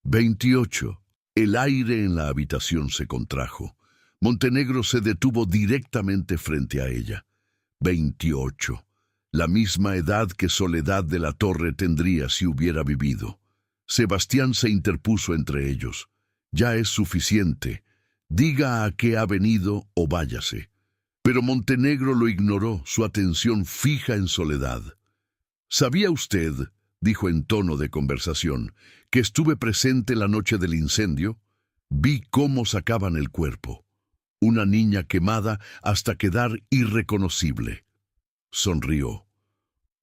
28. El aire en la habitación se contrajo. Montenegro se detuvo directamente frente a ella. 28. La misma edad que Soledad de la Torre tendría si hubiera vivido. Sebastián se interpuso entre ellos. Ya es suficiente. Diga a qué ha venido o váyase. Pero Montenegro lo ignoró, su atención fija en Soledad. ¿Sabía usted, dijo en tono de conversación, que estuve presente la noche del incendio? Vi cómo sacaban el cuerpo. Una niña quemada hasta quedar irreconocible. Sonrió.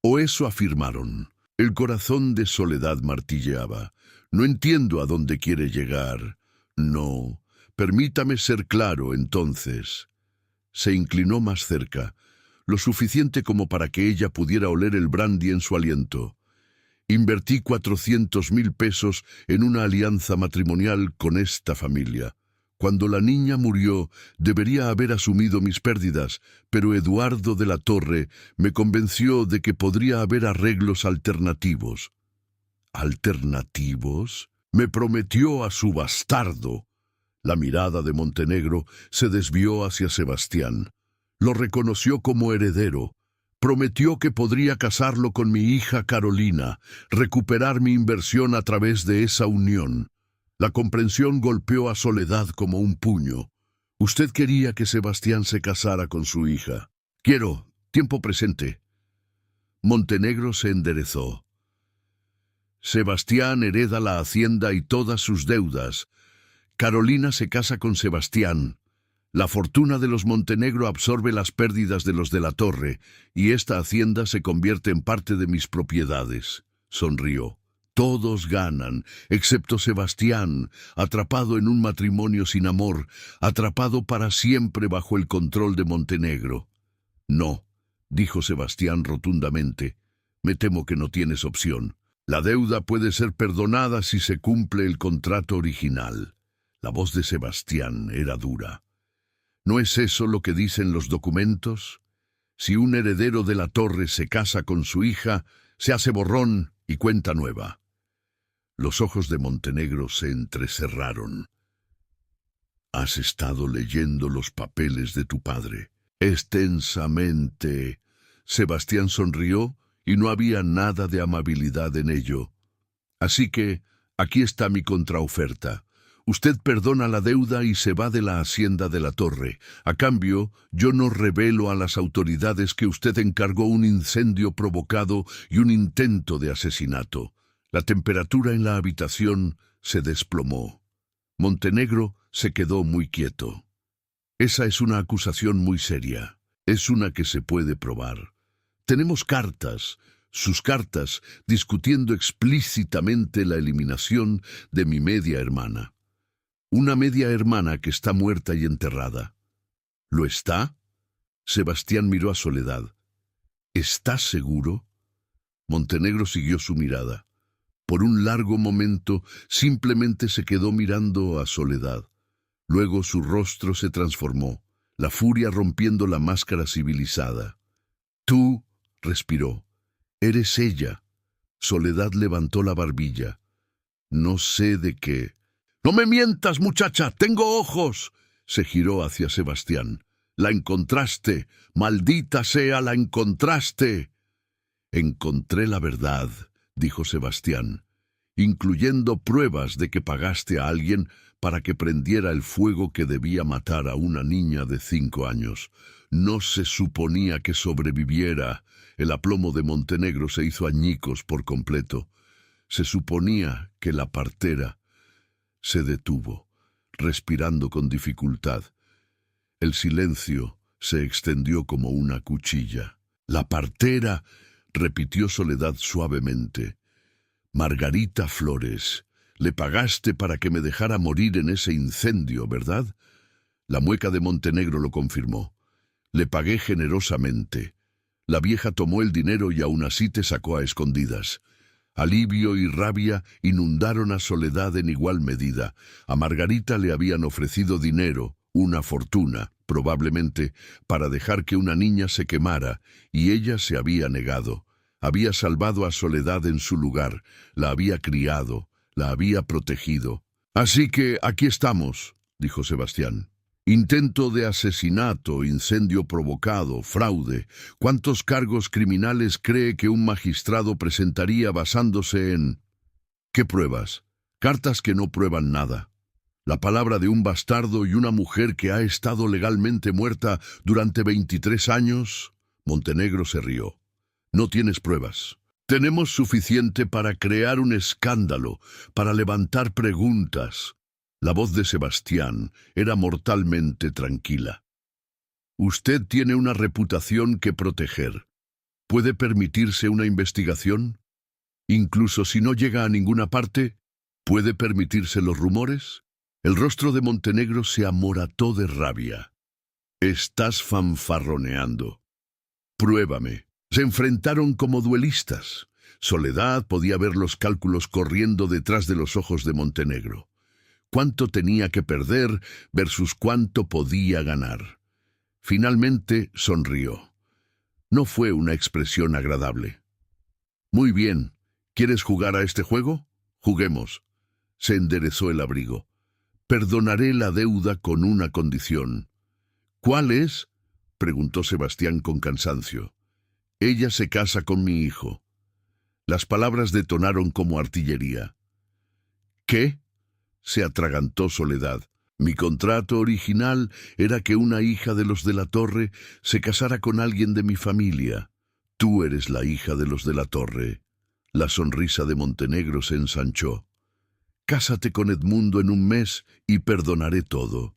O eso afirmaron. El corazón de Soledad martilleaba. No entiendo a dónde quiere llegar. No, permítame ser claro entonces. Se inclinó más cerca, lo suficiente como para que ella pudiera oler el brandy en su aliento. Invertí 400.000 pesos en una alianza matrimonial con esta familia. Cuando la niña murió, debería haber asumido mis pérdidas, pero Eduardo de la Torre me convenció de que podría haber arreglos alternativos. ¿Alternativos? Me prometió a su bastardo. La mirada de Montenegro se desvió hacia Sebastián. Lo reconoció como heredero. Prometió que podría casarlo con mi hija Carolina, recuperar mi inversión a través de esa unión. La comprensión golpeó a Soledad como un puño. Usted quería que Sebastián se casara con su hija. Quiero, tiempo presente. Montenegro se enderezó. Sebastián hereda la hacienda y todas sus deudas. Carolina se casa con Sebastián. La fortuna de los Montenegro absorbe las pérdidas de los de la Torre, y esta hacienda se convierte en parte de mis propiedades. Sonrió. Todos ganan, excepto Sebastián, atrapado en un matrimonio sin amor, atrapado para siempre bajo el control de Montenegro. No, dijo Sebastián rotundamente. Me temo que no tienes opción. La deuda puede ser perdonada si se cumple el contrato original. La voz de Sebastián era dura. ¿No es eso lo que dicen los documentos? Si un heredero de la Torre se casa con su hija, se hace borrón y cuenta nueva. Los ojos de Montenegro se entrecerraron. ¿Has estado leyendo los papeles de tu padre? Extensamente. Sebastián sonrió y no había nada de amabilidad en ello. Así que, aquí está mi contraoferta. Usted perdona la deuda y se va de la hacienda de la Torre. A cambio, yo no revelo a las autoridades que usted encargó un incendio provocado y un intento de asesinato. La temperatura en la habitación se desplomó. Montenegro se quedó muy quieto. Esa es una acusación muy seria. Es una que se puede probar. Tenemos cartas, sus cartas, discutiendo explícitamente la eliminación de mi media hermana. Una media hermana que está muerta y enterrada. ¿Lo está? Sebastián miró a Soledad. ¿Estás seguro? Montenegro siguió su mirada. Por un largo momento simplemente se quedó mirando a Soledad. Luego su rostro se transformó, la furia rompiendo la máscara civilizada. Tú, respiró, eres ella. Soledad levantó la barbilla. No sé de qué. ¡No me mientas, muchacha! ¡Tengo ojos! Se giró hacia Sebastián. ¡La encontraste! ¡Maldita sea, la encontraste! Encontré la verdad, dijo Sebastián, incluyendo pruebas de que pagaste a alguien para que prendiera el fuego que debía matar a una niña de 5 años. No se suponía que sobreviviera. El aplomo de Montenegro se hizo añicos por completo. Se suponía que la partera se detuvo, respirando con dificultad. El silencio se extendió como una cuchilla. La partera, repitió Soledad suavemente. Margarita Flores, le pagaste para que me dejara morir en ese incendio, ¿verdad? La mueca de Montenegro lo confirmó. Le pagué generosamente. La vieja tomó el dinero y aún así te sacó a escondidas. Alivio y rabia inundaron a Soledad en igual medida. A Margarita le habían ofrecido dinero, una fortuna, probablemente, para dejar que una niña se quemara, y ella se había negado. Había salvado a Soledad en su lugar, la había criado, la había protegido. Así que aquí estamos, dijo Sebastián. Intento de asesinato, incendio provocado, fraude. ¿Cuántos cargos criminales cree que un magistrado presentaría basándose en... ¿Qué pruebas? Cartas que no prueban nada. La palabra de un bastardo y una mujer que ha estado legalmente muerta durante 23 años. Montenegro se rió. No tienes pruebas. Tenemos suficiente para crear un escándalo, para levantar preguntas. La voz de Sebastián era mortalmente tranquila. Usted tiene una reputación que proteger. ¿Puede permitirse una investigación? Incluso si no llega a ninguna parte, ¿puede permitirse los rumores? El rostro de Montenegro se amorató de rabia. Estás fanfarroneando. Pruébame. Se enfrentaron como duelistas. Soledad podía ver los cálculos corriendo detrás de los ojos de Montenegro. cuánto tenía que perder versus cuánto podía ganar. Finalmente sonrió. No fue una expresión agradable. Muy bien, ¿quieres jugar a este juego? Juguemos. Se enderezó el abrigo. Perdonaré la deuda con una condición. ¿Cuál es? Preguntó Sebastián con cansancio. Ella se casa con mi hijo. Las palabras detonaron como artillería. ¿Qué? Se atragantó Soledad. Mi contrato original era que una hija de los de la Torre se casara con alguien de mi familia. Tú eres la hija de los de la Torre. La sonrisa de Montenegro se ensanchó. Cásate con Edmundo en un mes y perdonaré todo.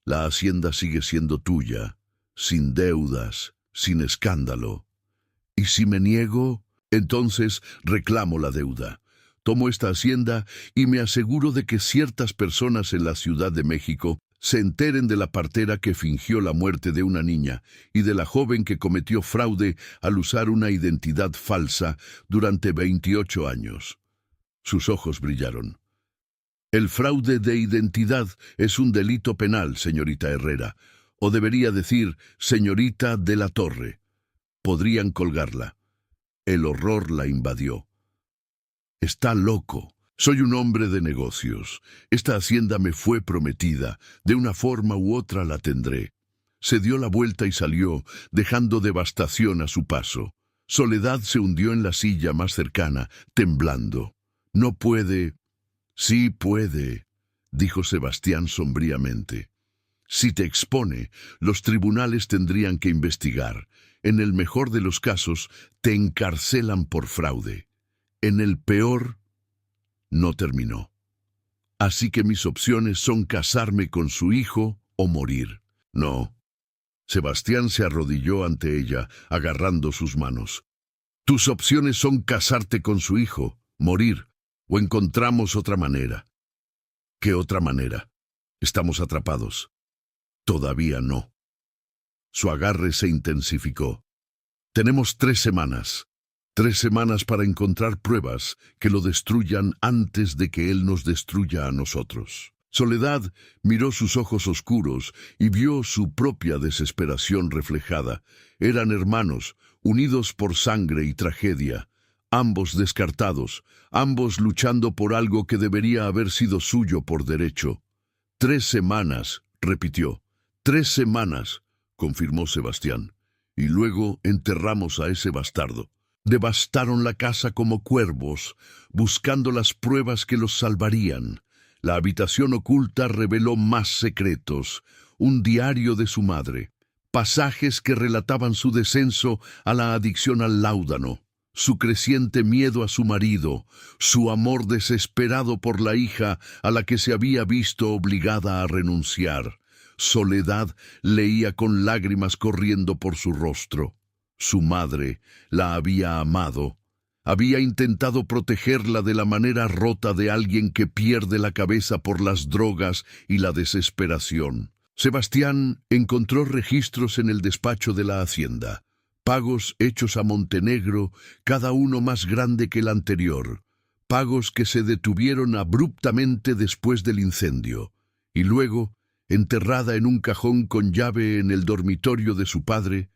La hacienda sigue siendo tuya, sin deudas, sin escándalo. ¿Y si me niego? Entonces reclamo la deuda. Tomo esta hacienda y me aseguro de que ciertas personas en la Ciudad de México se enteren de la partera que fingió la muerte de una niña y de la joven que cometió fraude al usar una identidad falsa durante 28 años. Sus ojos brillaron. El fraude de identidad es un delito penal, señorita Herrera, o debería decir, señorita de la Torre. Podrían colgarla. El horror la invadió. Está loco. Soy un hombre de negocios. Esta hacienda me fue prometida. De una forma u otra la tendré. Se dio la vuelta y salió, dejando devastación a su paso. Soledad se hundió en la silla más cercana, temblando. No puede. Sí puede, dijo Sebastián sombríamente. Si te expone, los tribunales tendrían que investigar. En el mejor de los casos, te encarcelan por fraude. En el peor, no terminó. Así que mis opciones son casarme con su hijo o morir. No. Sebastián se arrodilló ante ella, agarrando sus manos. Tus opciones son casarte con su hijo, morir, o encontramos otra manera. ¿Qué otra manera? Estamos atrapados. Todavía no. Su agarre se intensificó. Tenemos 3 semanas. 3 semanas para encontrar pruebas que lo destruyan antes de que él nos destruya a nosotros. Soledad miró sus ojos oscuros y vio su propia desesperación reflejada. Eran hermanos, unidos por sangre y tragedia, ambos descartados, ambos luchando por algo que debería haber sido suyo por derecho. 3 semanas, repitió. 3 semanas, confirmó Sebastián. Y luego enterramos a ese bastardo. Devastaron la casa como cuervos, buscando las pruebas que los salvarían. La habitación oculta reveló más secretos, un diario de su madre, pasajes que relataban su descenso a la adicción al láudano, su creciente miedo a su marido, su amor desesperado por la hija a la que se había visto obligada a renunciar. Soledad leía con lágrimas corriendo por su rostro. Su madre la había amado. Había intentado protegerla de la manera rota de alguien que pierde la cabeza por las drogas y la desesperación. Sebastián encontró registros en el despacho de la hacienda. Pagos hechos a Montenegro, cada uno más grande que el anterior. Pagos que se detuvieron abruptamente después del incendio. Y luego, enterrada en un cajón con llave en el dormitorio de su padre,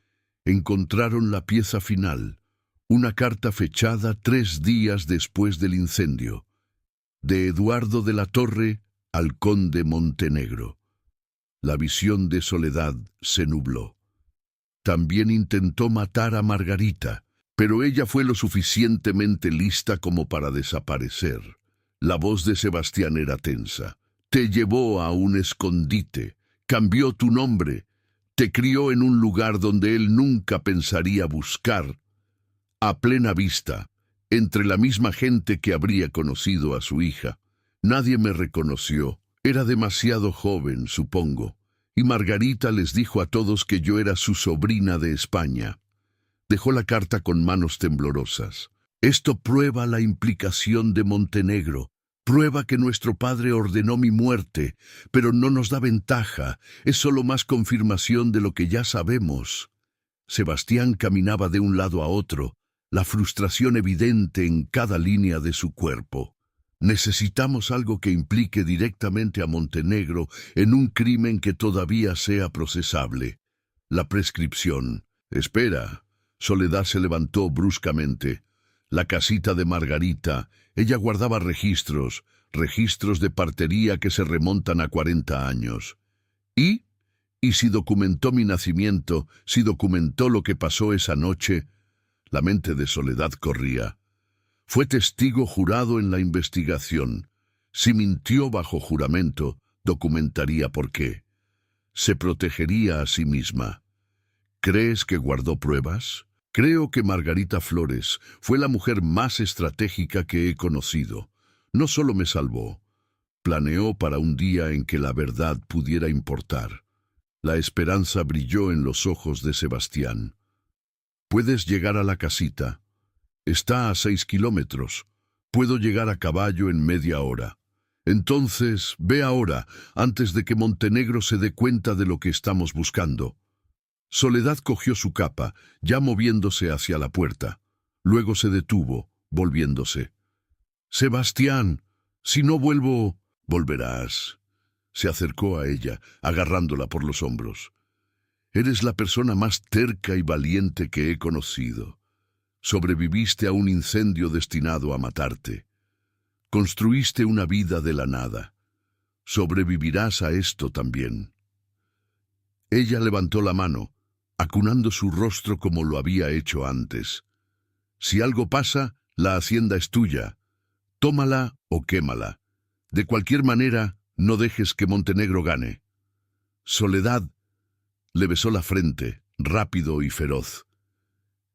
encontraron la pieza final, una carta fechada 3 días después del incendio, de Eduardo de la Torre al conde Montenegro. La visión de Soledad se nubló. También intentó matar a Margarita, pero ella fue lo suficientemente lista como para desaparecer. La voz de Sebastián era tensa. Te llevó a un escondite, cambió tu nombre, te crió en un lugar donde él nunca pensaría buscar, a plena vista, entre la misma gente que habría conocido a su hija. Nadie me reconoció, era demasiado joven, supongo, y Margarita les dijo a todos que yo era su sobrina de España. Dejó la carta con manos temblorosas. Esto prueba la implicación de Montenegro. Prueba que nuestro padre ordenó mi muerte, pero no nos da ventaja, es solo más confirmación de lo que ya sabemos. Sebastián caminaba de un lado a otro, la frustración evidente en cada línea de su cuerpo. Necesitamos algo que implique directamente a Montenegro en un crimen que todavía sea procesable. La prescripción. Espera. Soledad se levantó bruscamente. La casita de Margarita. Ella guardaba registros de partería que se remontan a 40 años. ¿Y si documentó mi nacimiento, si documentó lo que pasó esa noche? La mente de Soledad corría. Fue testigo jurado en la investigación. Si mintió bajo juramento, documentaría por qué. Se protegería a sí misma. ¿Crees que guardó pruebas? Creo que Margarita Flores fue la mujer más estratégica que he conocido. No solo me salvó, planeó para un día en que la verdad pudiera importar. La esperanza brilló en los ojos de Sebastián. Puedes llegar a la casita. Está a 6 kilómetros. Puedo llegar a caballo en media hora. Entonces, ve ahora, antes de que Montenegro se dé cuenta de lo que estamos buscando. Soledad cogió su capa, ya moviéndose hacia la puerta. Luego se detuvo, volviéndose. Sebastián, si no vuelvo, volverás. Se acercó a ella, agarrándola por los hombros. Eres la persona más terca y valiente que he conocido. Sobreviviste a un incendio destinado a matarte. Construiste una vida de la nada. Sobrevivirás a esto también. Ella levantó la mano, acunando su rostro como lo había hecho antes. Si algo pasa, la hacienda es tuya. Tómala o quémala. De cualquier manera, no dejes que Montenegro gane. Soledad le besó la frente, rápido y feroz.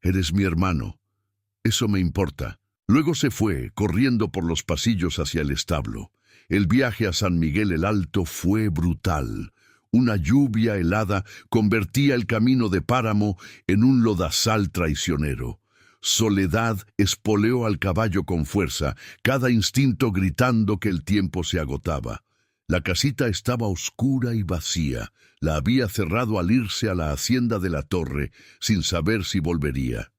Eres mi hermano. Eso me importa. Luego se fue, corriendo por los pasillos hacia el establo. El viaje a San Miguel el Alto fue brutal. Una lluvia helada convertía el camino de Páramo en un lodazal traicionero. Soledad espoleó al caballo con fuerza, cada instinto gritando que el tiempo se agotaba. La casita estaba oscura y vacía. La había cerrado al irse a la hacienda de la Torre, sin saber si volvería.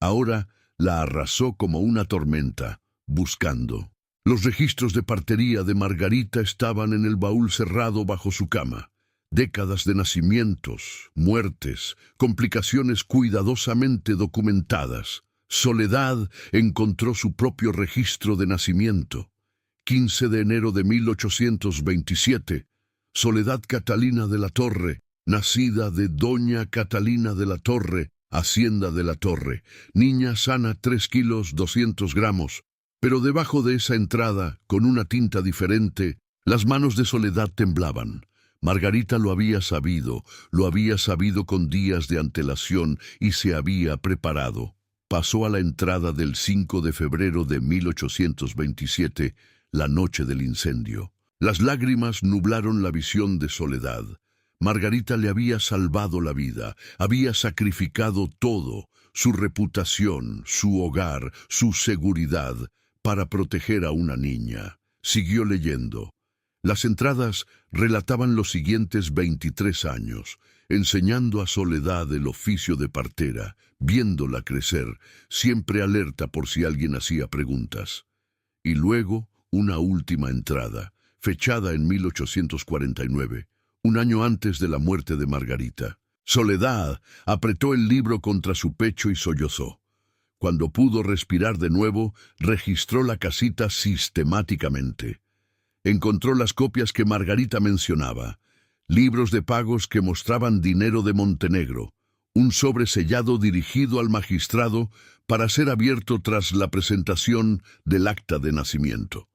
Ahora la arrasó como una tormenta, buscando. Los registros de partería de Margarita estaban en el baúl cerrado bajo su cama. Décadas de nacimientos, muertes, complicaciones cuidadosamente documentadas. Soledad encontró su propio registro de nacimiento. 15 de enero de 1827. Soledad Catalina de la Torre, nacida de Doña Catalina de la Torre, Hacienda de la Torre. Niña sana, 3 kilos 200 gramos. Pero debajo de esa entrada, con una tinta diferente, las manos de Soledad temblaban. Margarita lo había sabido con días de antelación y se había preparado. Pasó a la entrada del 5 de febrero de 1827, la noche del incendio. Las lágrimas nublaron la visión de Soledad. Margarita le había salvado la vida, había sacrificado todo, su reputación, su hogar, su seguridad, para proteger a una niña. Siguió leyendo. Las entradas relataban los siguientes 23 años, enseñando a Soledad el oficio de partera, viéndola crecer, siempre alerta por si alguien hacía preguntas. Y luego, una última entrada, fechada en 1849, un año antes de la muerte de Margarita. Soledad apretó el libro contra su pecho y sollozó. Cuando pudo respirar de nuevo, registró la casita sistemáticamente. Encontró las copias que Margarita mencionaba, libros de pagos que mostraban dinero de Montenegro, un sobre sellado dirigido al magistrado para ser abierto tras la presentación del acta de nacimiento.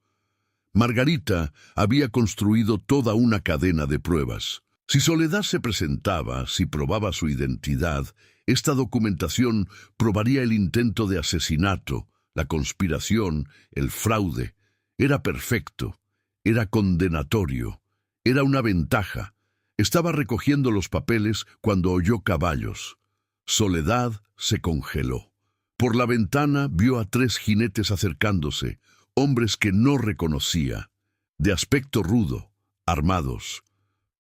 Margarita había construido toda una cadena de pruebas. Si Soledad se presentaba, si probaba su identidad, esta documentación probaría el intento de asesinato, la conspiración, el fraude. Era perfecto. Era condenatorio, era una ventaja. Estaba recogiendo los papeles cuando oyó caballos. Soledad se congeló. Por la ventana vio a 3 jinetes acercándose, hombres que no reconocía, de aspecto rudo, armados.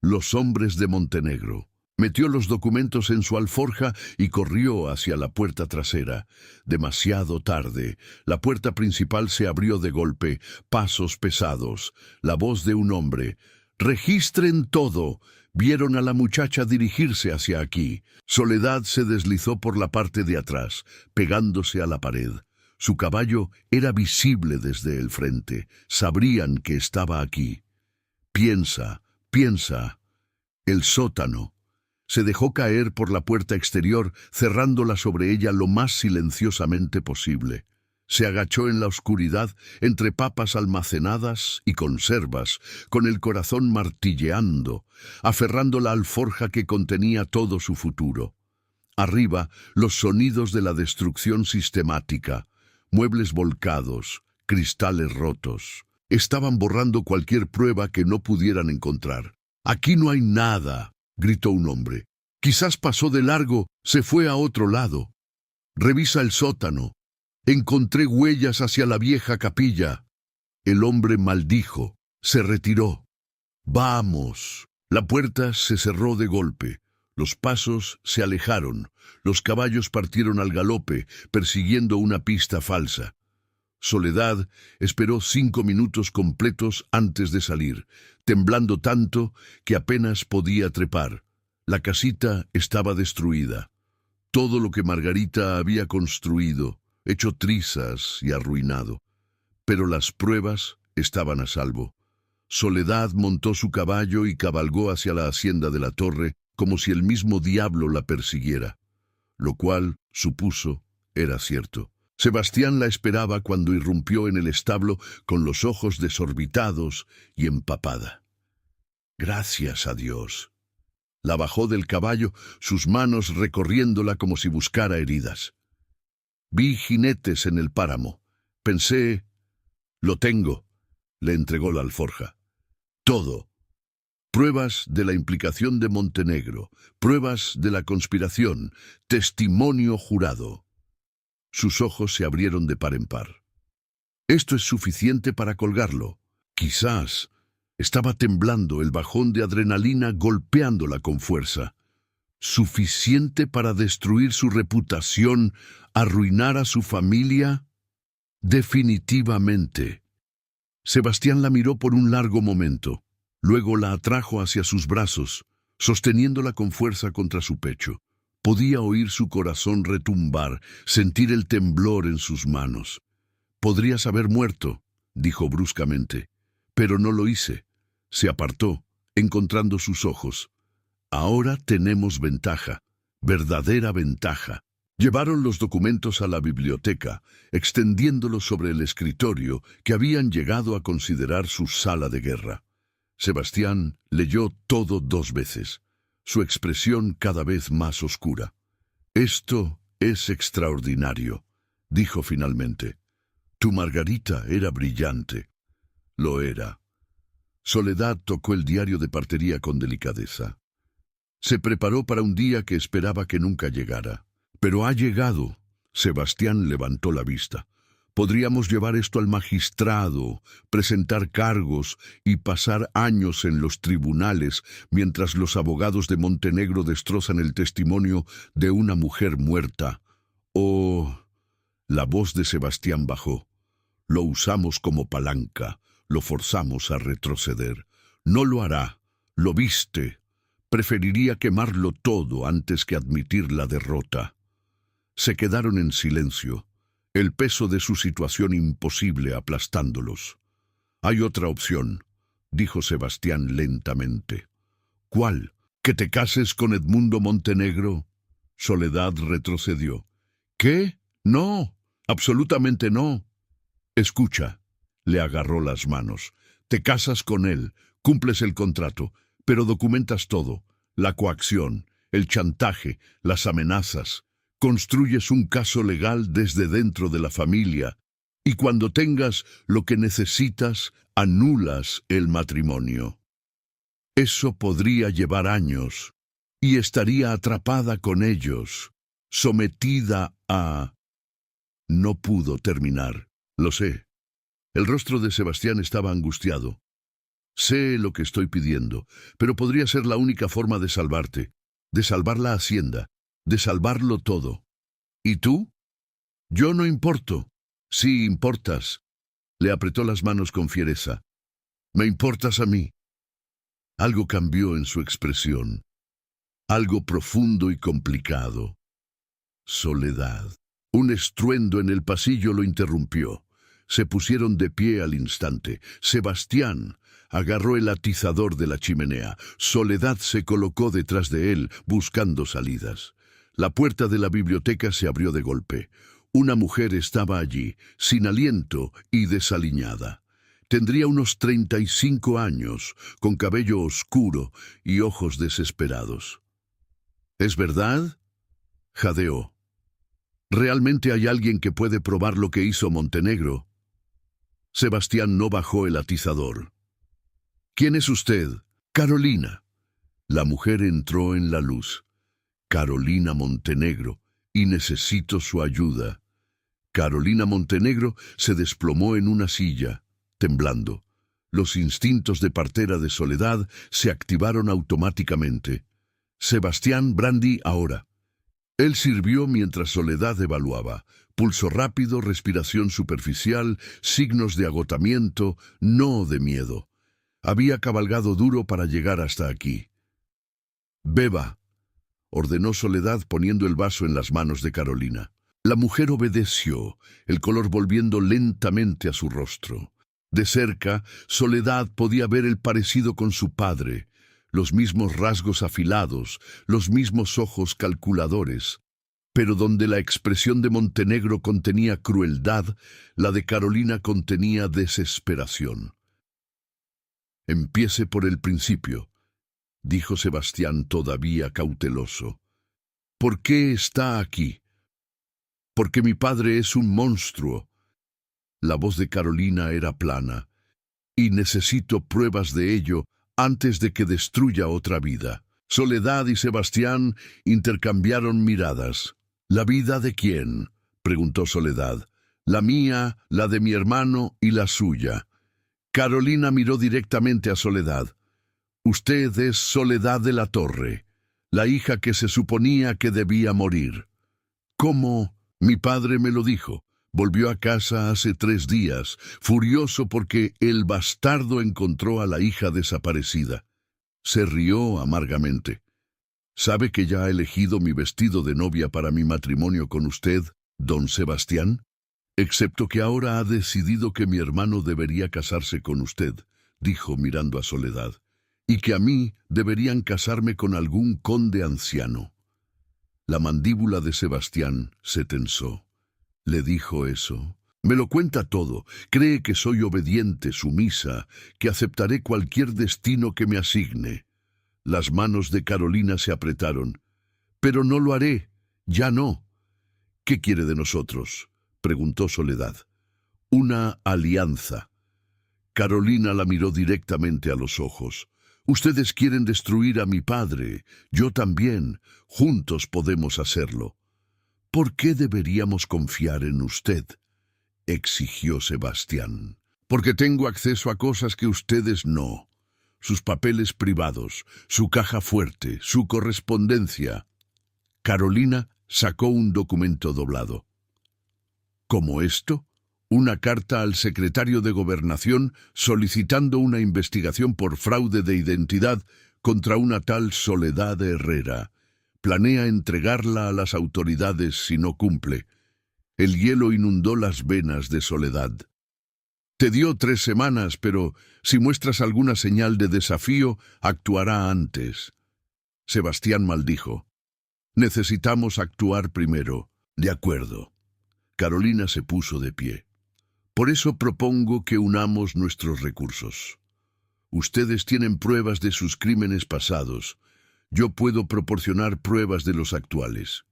Los hombres de Montenegro. Metió los documentos en su alforja y corrió hacia la puerta trasera. Demasiado tarde. La puerta principal se abrió de golpe. Pasos pesados. La voz de un hombre. «¡Registren todo!». Vieron a la muchacha dirigirse hacia aquí. Soledad se deslizó por la parte de atrás, pegándose a la pared. Su caballo era visible desde el frente. Sabrían que estaba aquí. Piensa, piensa. El sótano. Se dejó caer por la puerta exterior, cerrándola sobre ella lo más silenciosamente posible. Se agachó en la oscuridad, entre papas almacenadas y conservas, con el corazón martilleando, aferrando la alforja que contenía todo su futuro. Arriba, los sonidos de la destrucción sistemática, muebles volcados, cristales rotos. Estaban borrando cualquier prueba que no pudieran encontrar. «Aquí no hay nada», gritó un hombre. «Quizás pasó de largo, se fue a otro lado. Revisa el sótano. Encontré huellas hacia la vieja capilla». El hombre maldijo, se retiró. «Vamos». La puerta se cerró de golpe. Los pasos se alejaron. Los caballos partieron al galope, persiguiendo una pista falsa. Soledad esperó 5 minutos completos antes de salir, temblando tanto que apenas podía trepar. La casita estaba destruida. Todo lo que Margarita había construido, hecho trizas y arruinado. Pero las pruebas estaban a salvo. Soledad montó su caballo y cabalgó hacia la hacienda de la torre como si el mismo diablo la persiguiera, lo cual, supuso, era cierto. Sebastián la esperaba cuando irrumpió en el establo con los ojos desorbitados y empapada. «Gracias a Dios». La bajó del caballo, sus manos recorriéndola como si buscara heridas. «Vi jinetes en el páramo. Pensé, lo tengo». Le entregó la alforja. «Todo. Pruebas de la implicación de Montenegro, pruebas de la conspiración, testimonio jurado». Sus ojos se abrieron de par en par. «Esto es suficiente para colgarlo». Quizás estaba temblando, el bajón de adrenalina golpeándola con fuerza. ¿Suficiente para destruir su reputación, arruinar a su familia? Definitivamente. Sebastián la miró por un largo momento. Luego la atrajo hacia sus brazos, sosteniéndola con fuerza contra su pecho. Podía oír su corazón retumbar, sentir el temblor en sus manos. «Podrías haber muerto», dijo bruscamente, «pero no lo hice». Se apartó, encontrando sus ojos. «Ahora tenemos ventaja, verdadera ventaja». Llevaron los documentos a la biblioteca, extendiéndolos sobre el escritorio que habían llegado a considerar su sala de guerra. Sebastián leyó todo 2 veces. Su expresión cada vez más oscura. «Esto es extraordinario», dijo finalmente. «Tu Margarita era brillante». Lo era. Soledad tocó el diario de partería con delicadeza. Se preparó para un día que esperaba que nunca llegara. «Pero ha llegado». Sebastián levantó la vista. «Podríamos llevar esto al magistrado, presentar cargos y pasar años en los tribunales mientras los abogados de Montenegro destrozan el testimonio de una mujer muerta. Oh». La voz de Sebastián bajó. «Lo usamos como palanca, lo forzamos a retroceder. No lo hará, lo viste. Preferiría quemarlo todo antes que admitir la derrota». Se quedaron en silencio, el peso de su situación imposible aplastándolos. «Hay otra opción», dijo Sebastián lentamente. «¿Cuál? ¿Que te cases con Edmundo Montenegro?» Soledad retrocedió. «¿Qué? No, absolutamente no». «Escucha», le agarró las manos. «Te casas con él, cumples el contrato, pero documentas todo, la coacción, el chantaje, las amenazas. Construyes un caso legal desde dentro de la familia y cuando tengas lo que necesitas, anulas el matrimonio. Eso podría llevar años y estaría atrapada con ellos, sometida a...». No pudo terminar. «Lo sé». El rostro de Sebastián estaba angustiado. «Sé lo que estoy pidiendo, pero podría ser la única forma de salvarte. de salvar la hacienda, de salvarlo todo. ¿Y tú? Yo no importo. Sí importas. Le apretó las manos con fiereza. Me importas a mí. Algo cambió en su expresión. Algo profundo y complicado. Soledad. Un estruendo en el pasillo lo interrumpió. Se pusieron de pie al instante. Sebastián agarró el atizador de la chimenea. Soledad se colocó detrás de él, buscando salidas. La puerta de la biblioteca se abrió de golpe. Una mujer estaba allí, sin aliento y desaliñada. Tendría unos 35 años, con cabello oscuro y ojos desesperados. ¿Es verdad?, jadeó. ¿Realmente hay alguien que puede probar lo que hizo Montenegro? Sebastián no bajó el atizador. ¿Quién es usted? Carolina. La mujer entró en la luz. Carolina Montenegro, y necesito su ayuda. Carolina Montenegro se desplomó en una silla, temblando. Los instintos de partera de Soledad se activaron automáticamente. Sebastián Brandi ahora. Él sirvió mientras Soledad evaluaba. Pulso rápido, respiración superficial, signos de agotamiento, no de miedo. Había cabalgado duro para llegar hasta aquí. «Beba», ordenó Soledad poniendo el vaso en las manos de Carolina. La mujer obedeció, el color volviendo lentamente a su rostro. De cerca, Soledad podía ver el parecido con su padre, los mismos rasgos afilados, los mismos ojos calculadores. Pero donde la expresión de Montenegro contenía crueldad, la de Carolina contenía desesperación. «Empiece por el principio», dijo Sebastián todavía cauteloso. «¿Por qué está aquí?» «Porque mi padre es un monstruo». La voz de Carolina era plana. «Y necesito pruebas de ello antes de que destruya otra vida». Soledad y Sebastián intercambiaron miradas. «¿La vida de quién?», preguntó Soledad. «La mía, la de mi hermano y la suya». Carolina miró directamente a Soledad. «Usted es Soledad de la Torre, la hija que se suponía que debía morir». «¿Cómo?». «Mi padre me lo dijo. Volvió a casa hace 3 días, furioso porque el bastardo encontró a la hija desaparecida». Se rió amargamente. «¿Sabe que ya ha elegido mi vestido de novia para mi matrimonio con usted, don Sebastián? Excepto que ahora ha decidido que mi hermano debería casarse con usted», dijo mirando a Soledad, «y que a mí deberían casarme con algún conde anciano». La mandíbula de Sebastián se tensó. Le dijo eso. «Me lo cuenta todo. Cree que soy obediente, sumisa, que aceptaré cualquier destino que me asigne». Las manos de Carolina se apretaron. «Pero no lo haré. Ya no». «¿Qué quiere de nosotros?», preguntó Soledad. «Una alianza». Carolina la miró directamente a los ojos. «Ustedes quieren destruir a mi padre. Yo también. Juntos podemos hacerlo». «¿Por qué deberíamos confiar en usted?», exigió Sebastián. «Porque tengo acceso a cosas que ustedes no. Sus papeles privados, su caja fuerte, su correspondencia». Carolina sacó un documento doblado. «¿Cómo esto?». «Una carta al secretario de Gobernación solicitando una investigación por fraude de identidad contra una tal Soledad Herrera. Planea entregarla a las autoridades si no cumple». El hielo inundó las venas de Soledad. «Te dio 3 semanas, pero si muestras alguna señal de desafío, actuará antes». Sebastián maldijo. «Necesitamos actuar primero». «De acuerdo». Carolina se puso de pie. «Por eso propongo que unamos nuestros recursos. Ustedes tienen pruebas de sus crímenes pasados. Yo puedo proporcionar pruebas de los actuales.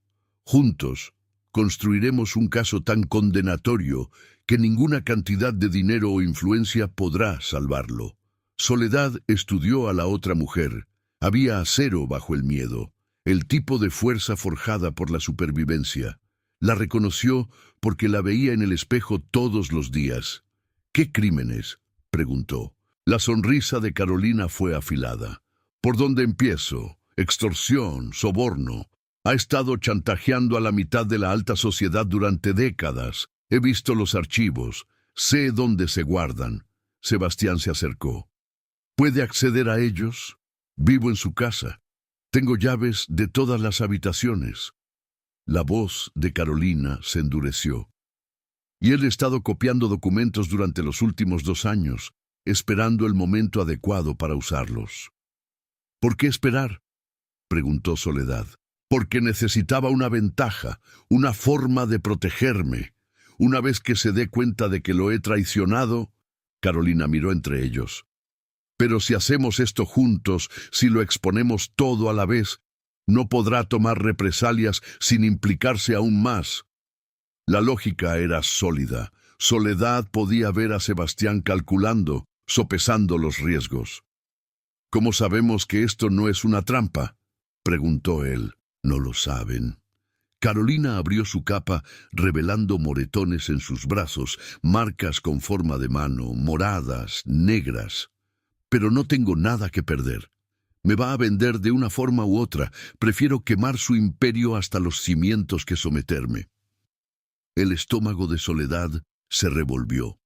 Juntos, construiremos un caso tan condenatorio que ninguna cantidad de dinero o influencia podrá salvarlo». Soledad estudió a la otra mujer. Había acero bajo el miedo, el tipo de fuerza forjada por la supervivencia. La reconoció porque la veía en el espejo todos los días. «¿Qué crímenes?», preguntó. La sonrisa de Carolina fue afilada. «¿Por dónde empiezo?». extorsión, soborno. Ha estado chantajeando a la mitad de la alta sociedad durante décadas. He visto los archivos. Sé dónde se guardan. Sebastián se acercó. ¿Puede acceder a ellos? Vivo en su casa. Tengo llaves de todas las habitaciones. La voz de Carolina se endureció. Y él ha estado copiando documentos durante los últimos 2 años, esperando el momento adecuado para usarlos. ¿Por qué esperar?, preguntó Soledad. Porque necesitaba una ventaja, una forma de protegerme. Una vez que se dé cuenta de que lo he traicionado, Carolina miró entre ellos. Pero si hacemos esto juntos, si lo exponemos todo a la vez, no podrá tomar represalias sin implicarse aún más. La lógica era sólida. Soledad podía ver a Sebastián calculando, sopesando los riesgos. ¿Cómo sabemos que esto no es una trampa?, preguntó él. No lo saben. Carolina abrió su capa, revelando moretones en sus brazos, marcas con forma de mano, moradas, negras. Pero no tengo nada que perder. Me va a vender de una forma u otra. Prefiero quemar su imperio hasta los cimientos que someterme. El estómago de Soledad se revolvió.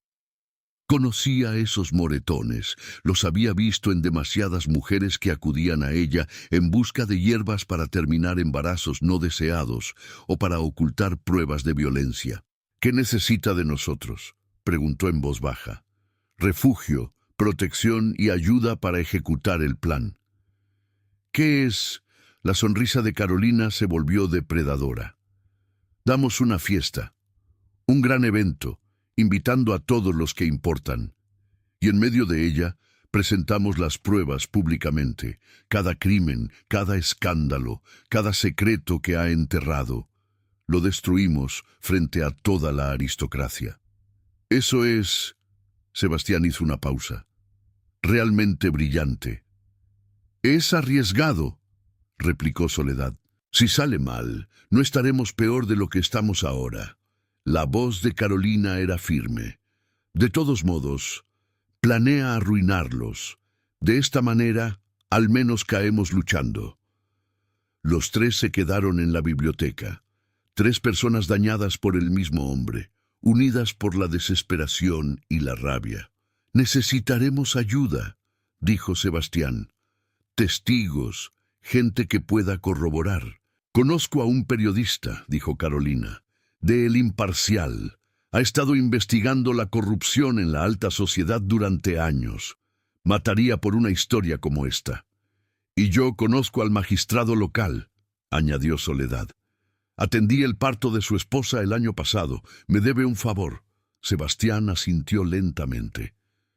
Conocía esos moretones, los había visto en demasiadas mujeres que acudían a ella en busca de hierbas para terminar embarazos no deseados o para ocultar pruebas de violencia. ¿Qué necesita de nosotros?, preguntó en voz baja. Refugio, protección y ayuda para ejecutar el plan. ¿Qué es? La sonrisa de Carolina se volvió depredadora. Damos una fiesta, un gran evento, invitando a todos los que importan. Y en medio de ella, presentamos las pruebas públicamente, cada crimen, cada escándalo, cada secreto que ha enterrado. Lo destruimos frente a toda la aristocracia. Eso es... Sebastián hizo una pausa. Realmente brillante. Es arriesgado, replicó Soledad. Si sale mal, no estaremos peor de lo que estamos ahora. La voz de Carolina era firme. De todos modos, planea arruinarlos. De esta manera, al menos caemos luchando. Los 3 se quedaron en la biblioteca. 3 personas dañadas por el mismo hombre, unidas por la desesperación y la rabia. Necesitaremos ayuda, dijo Sebastián. Testigos, gente que pueda corroborar. Conozco a un periodista, dijo Carolina, de El Imparcial. Ha estado investigando la corrupción en la alta sociedad durante años. Mataría por una historia como esta. Y yo conozco al magistrado local, añadió Soledad. Atendí el parto de su esposa el año pasado. Me debe un favor. Sebastián asintió lentamente.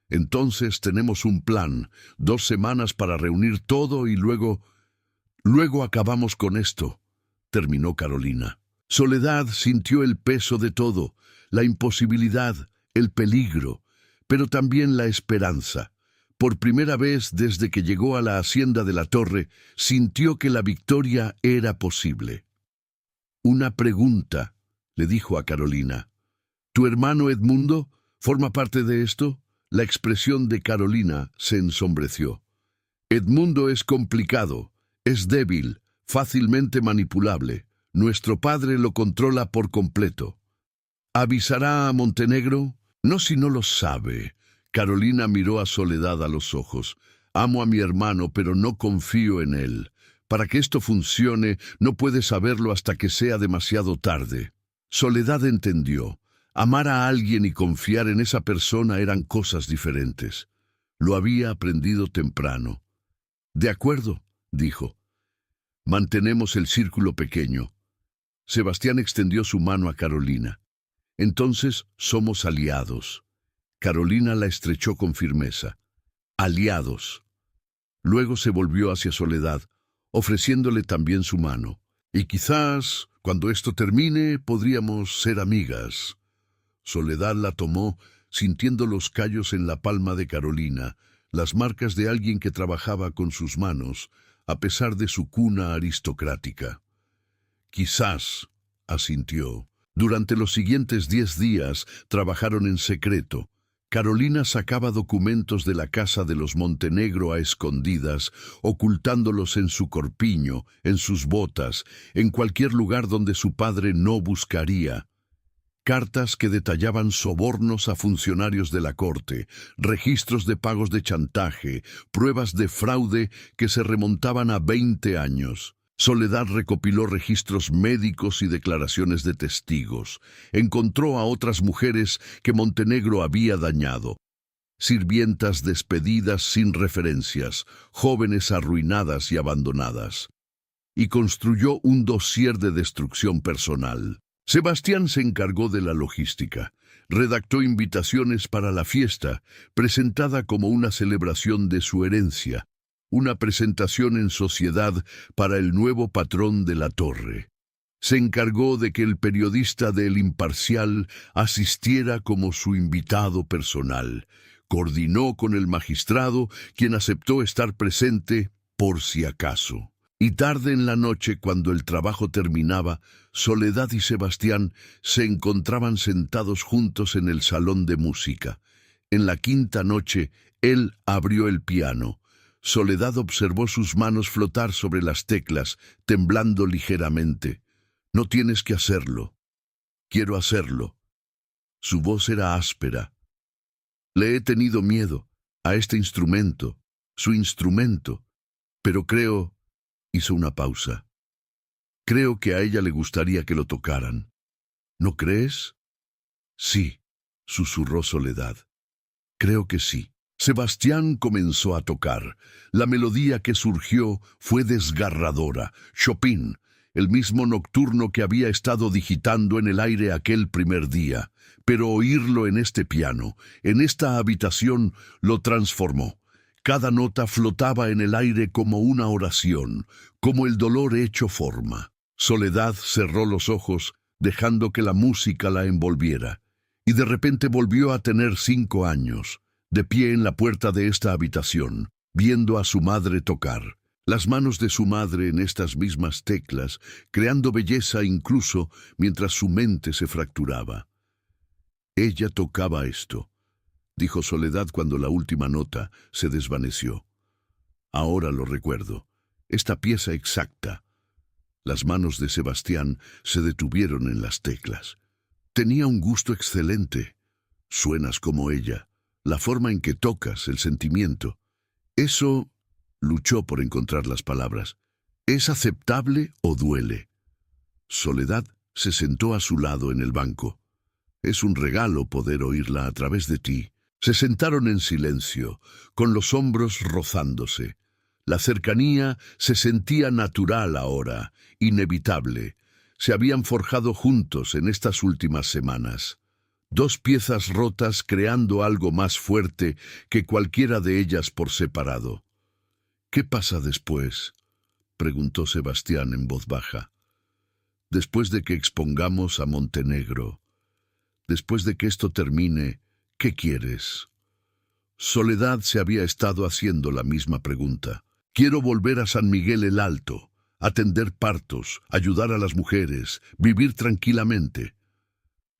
Entonces tenemos un plan, 2 semanas para reunir todo y luego acabamos con esto, terminó Carolina. Soledad sintió el peso de todo, la imposibilidad, el peligro, pero también la esperanza. Por primera vez desde que llegó a la hacienda de la Torre, sintió que la victoria era posible. Una pregunta, le dijo a Carolina. ¿Tu hermano Edmundo forma parte de esto? La expresión de Carolina se ensombreció. Edmundo es complicado, es débil, fácilmente manipulable. Nuestro padre lo controla por completo. ¿Avisará a Montenegro? No si no lo sabe. Carolina miró a Soledad a los ojos. Amo a mi hermano, pero no confío en él. Para que esto funcione, no puede saberlo hasta que sea demasiado tarde. Soledad entendió. Amar a alguien y confiar en esa persona eran cosas diferentes. Lo había aprendido temprano. De acuerdo, dijo. Mantenemos el círculo pequeño. Sebastián extendió su mano a Carolina. Entonces somos aliados. Carolina la estrechó con firmeza. Aliados. Luego se volvió hacia Soledad, ofreciéndole también su mano. Y quizás, cuando esto termine, podríamos ser amigas. Soledad la tomó, sintiendo los callos en la palma de Carolina, las marcas de alguien que trabajaba con sus manos, a pesar de su cuna aristocrática. Quizás, asintió. Durante los siguientes 10 días trabajaron en secreto. Carolina sacaba documentos de la casa de los Montenegro a escondidas, ocultándolos en su corpiño, en sus botas, en cualquier lugar donde su padre no buscaría. Cartas que detallaban sobornos a funcionarios de la corte, registros de pagos de chantaje, pruebas de fraude que se remontaban a 20 años. Soledad recopiló registros médicos y declaraciones de testigos. Encontró a otras mujeres que Montenegro había dañado. Sirvientas despedidas sin referencias, jóvenes arruinadas y abandonadas. Y construyó un dossier de destrucción personal. Sebastián se encargó de la logística. Redactó invitaciones para la fiesta, presentada como una celebración de su herencia. Una presentación en sociedad para el nuevo patrón de la torre. Se encargó de que el periodista de El Imparcial asistiera como su invitado personal. Coordinó con el magistrado, quien aceptó estar presente por si acaso. Y tarde en la noche, cuando el trabajo terminaba, Soledad y Sebastián se encontraban sentados juntos en el salón de música. En la quinta noche, él abrió el piano. Soledad observó sus manos flotar sobre las teclas, temblando ligeramente. «No tienes que hacerlo. Quiero hacerlo». Su voz era áspera. «Le he tenido miedo a este instrumento, su instrumento, pero creo...» Hizo una pausa. «Creo que a ella le gustaría que lo tocaran. ¿No crees?» «Sí», susurró Soledad. «Creo que sí». Sebastián comenzó a tocar. La melodía que surgió fue desgarradora. Chopin, el mismo nocturno que había estado digitando en el aire aquel primer día. Pero oírlo en este piano, en esta habitación, lo transformó. Cada nota flotaba en el aire como una oración, como el dolor hecho forma. Soledad cerró los ojos, dejando que la música la envolviera. Y de repente volvió a tener 5 años. De pie en la puerta de esta habitación, viendo a su madre tocar. Las manos de su madre en estas mismas teclas, creando belleza incluso mientras su mente se fracturaba. «Ella tocaba esto», dijo Soledad cuando la última nota se desvaneció. «Ahora lo recuerdo. Esta pieza exacta». Las manos de Sebastián se detuvieron en las teclas. «Tenía un gusto excelente. Suenas como ella. La forma en que tocas, el sentimiento. Eso», luchó por encontrar las palabras, «¿es aceptable o duele?» Soledad se sentó a su lado en el banco. «Es un regalo poder oírla a través de ti». Se sentaron en silencio, con los hombros rozándose. La cercanía se sentía natural ahora, inevitable. Se habían forjado juntos en estas últimas semanas. 2 piezas rotas creando algo más fuerte que cualquiera de ellas por separado. «¿Qué pasa después?», preguntó Sebastián en voz baja. «Después de que expongamos a Montenegro, después de que esto termine, ¿qué quieres?». Soledad se había estado haciendo la misma pregunta. «Quiero volver a San Miguel el Alto, atender partos, ayudar a las mujeres, vivir tranquilamente».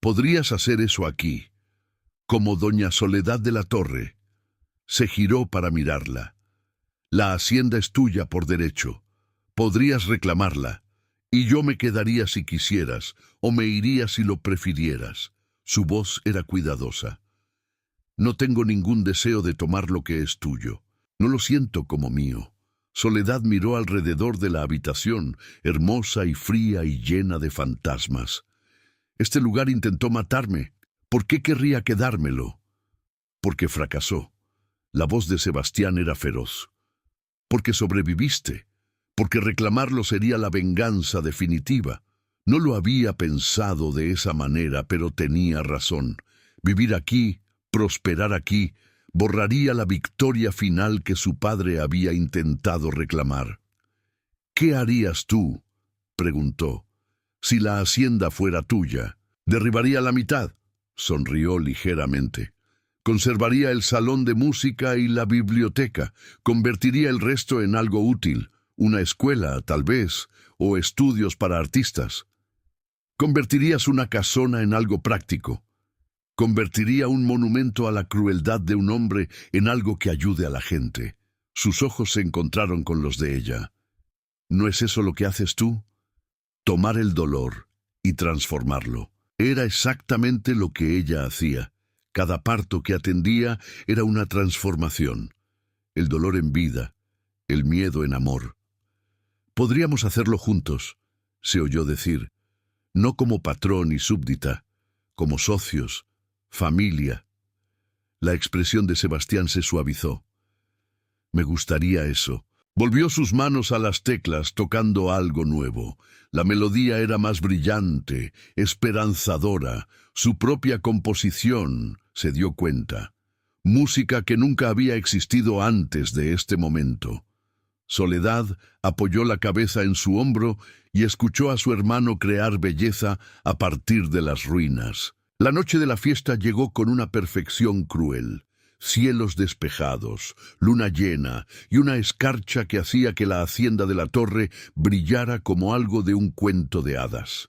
«Podrías hacer eso aquí, como doña Soledad de la Torre». Se giró para mirarla. «La hacienda es tuya por derecho. Podrías reclamarla, y yo me quedaría si quisieras, o me iría si lo prefirieras». Su voz era cuidadosa. «No tengo ningún deseo de tomar lo que es tuyo. No lo siento como mío». Soledad miró alrededor de la habitación, hermosa y fría y llena de fantasmas. «Este lugar intentó matarme. ¿Por qué querría quedármelo?». «Porque fracasó». La voz de Sebastián era feroz. «Porque sobreviviste. Porque reclamarlo sería la venganza definitiva». No lo había pensado de esa manera, pero tenía razón. Vivir aquí, prosperar aquí, borraría la victoria final que su padre había intentado reclamar. «¿Qué harías tú?», preguntó. «Si la hacienda fuera tuya». «Derribaría la mitad», sonrió ligeramente. «Conservaría el salón de música y la biblioteca. Convertiría el resto en algo útil, una escuela, tal vez, o estudios para artistas. Convertirías una casona en algo práctico. Convertiría un monumento a la crueldad de un hombre en algo que ayude a la gente. Sus ojos se encontraron con los de ella. ¿No es eso lo que haces tú? Tomar el dolor y transformarlo. Era exactamente lo que ella hacía. Cada parto que atendía era una transformación. El dolor en vida, el miedo en amor. Podríamos hacerlo juntos, se oyó decir, no como patrón y súbdita, como socios, familia. La expresión de Sebastián se suavizó. Me gustaría eso. Volvió sus manos a las teclas tocando algo nuevo. La melodía era más brillante, esperanzadora. Su propia composición, se dio cuenta. Música que nunca había existido antes de este momento. Soledad apoyó la cabeza en su hombro y escuchó a su hermano crear belleza a partir de las ruinas. La noche de la fiesta llegó con una perfección cruel. Cielos despejados, luna llena y una escarcha que hacía que la hacienda de la torre brillara como algo de un cuento de hadas.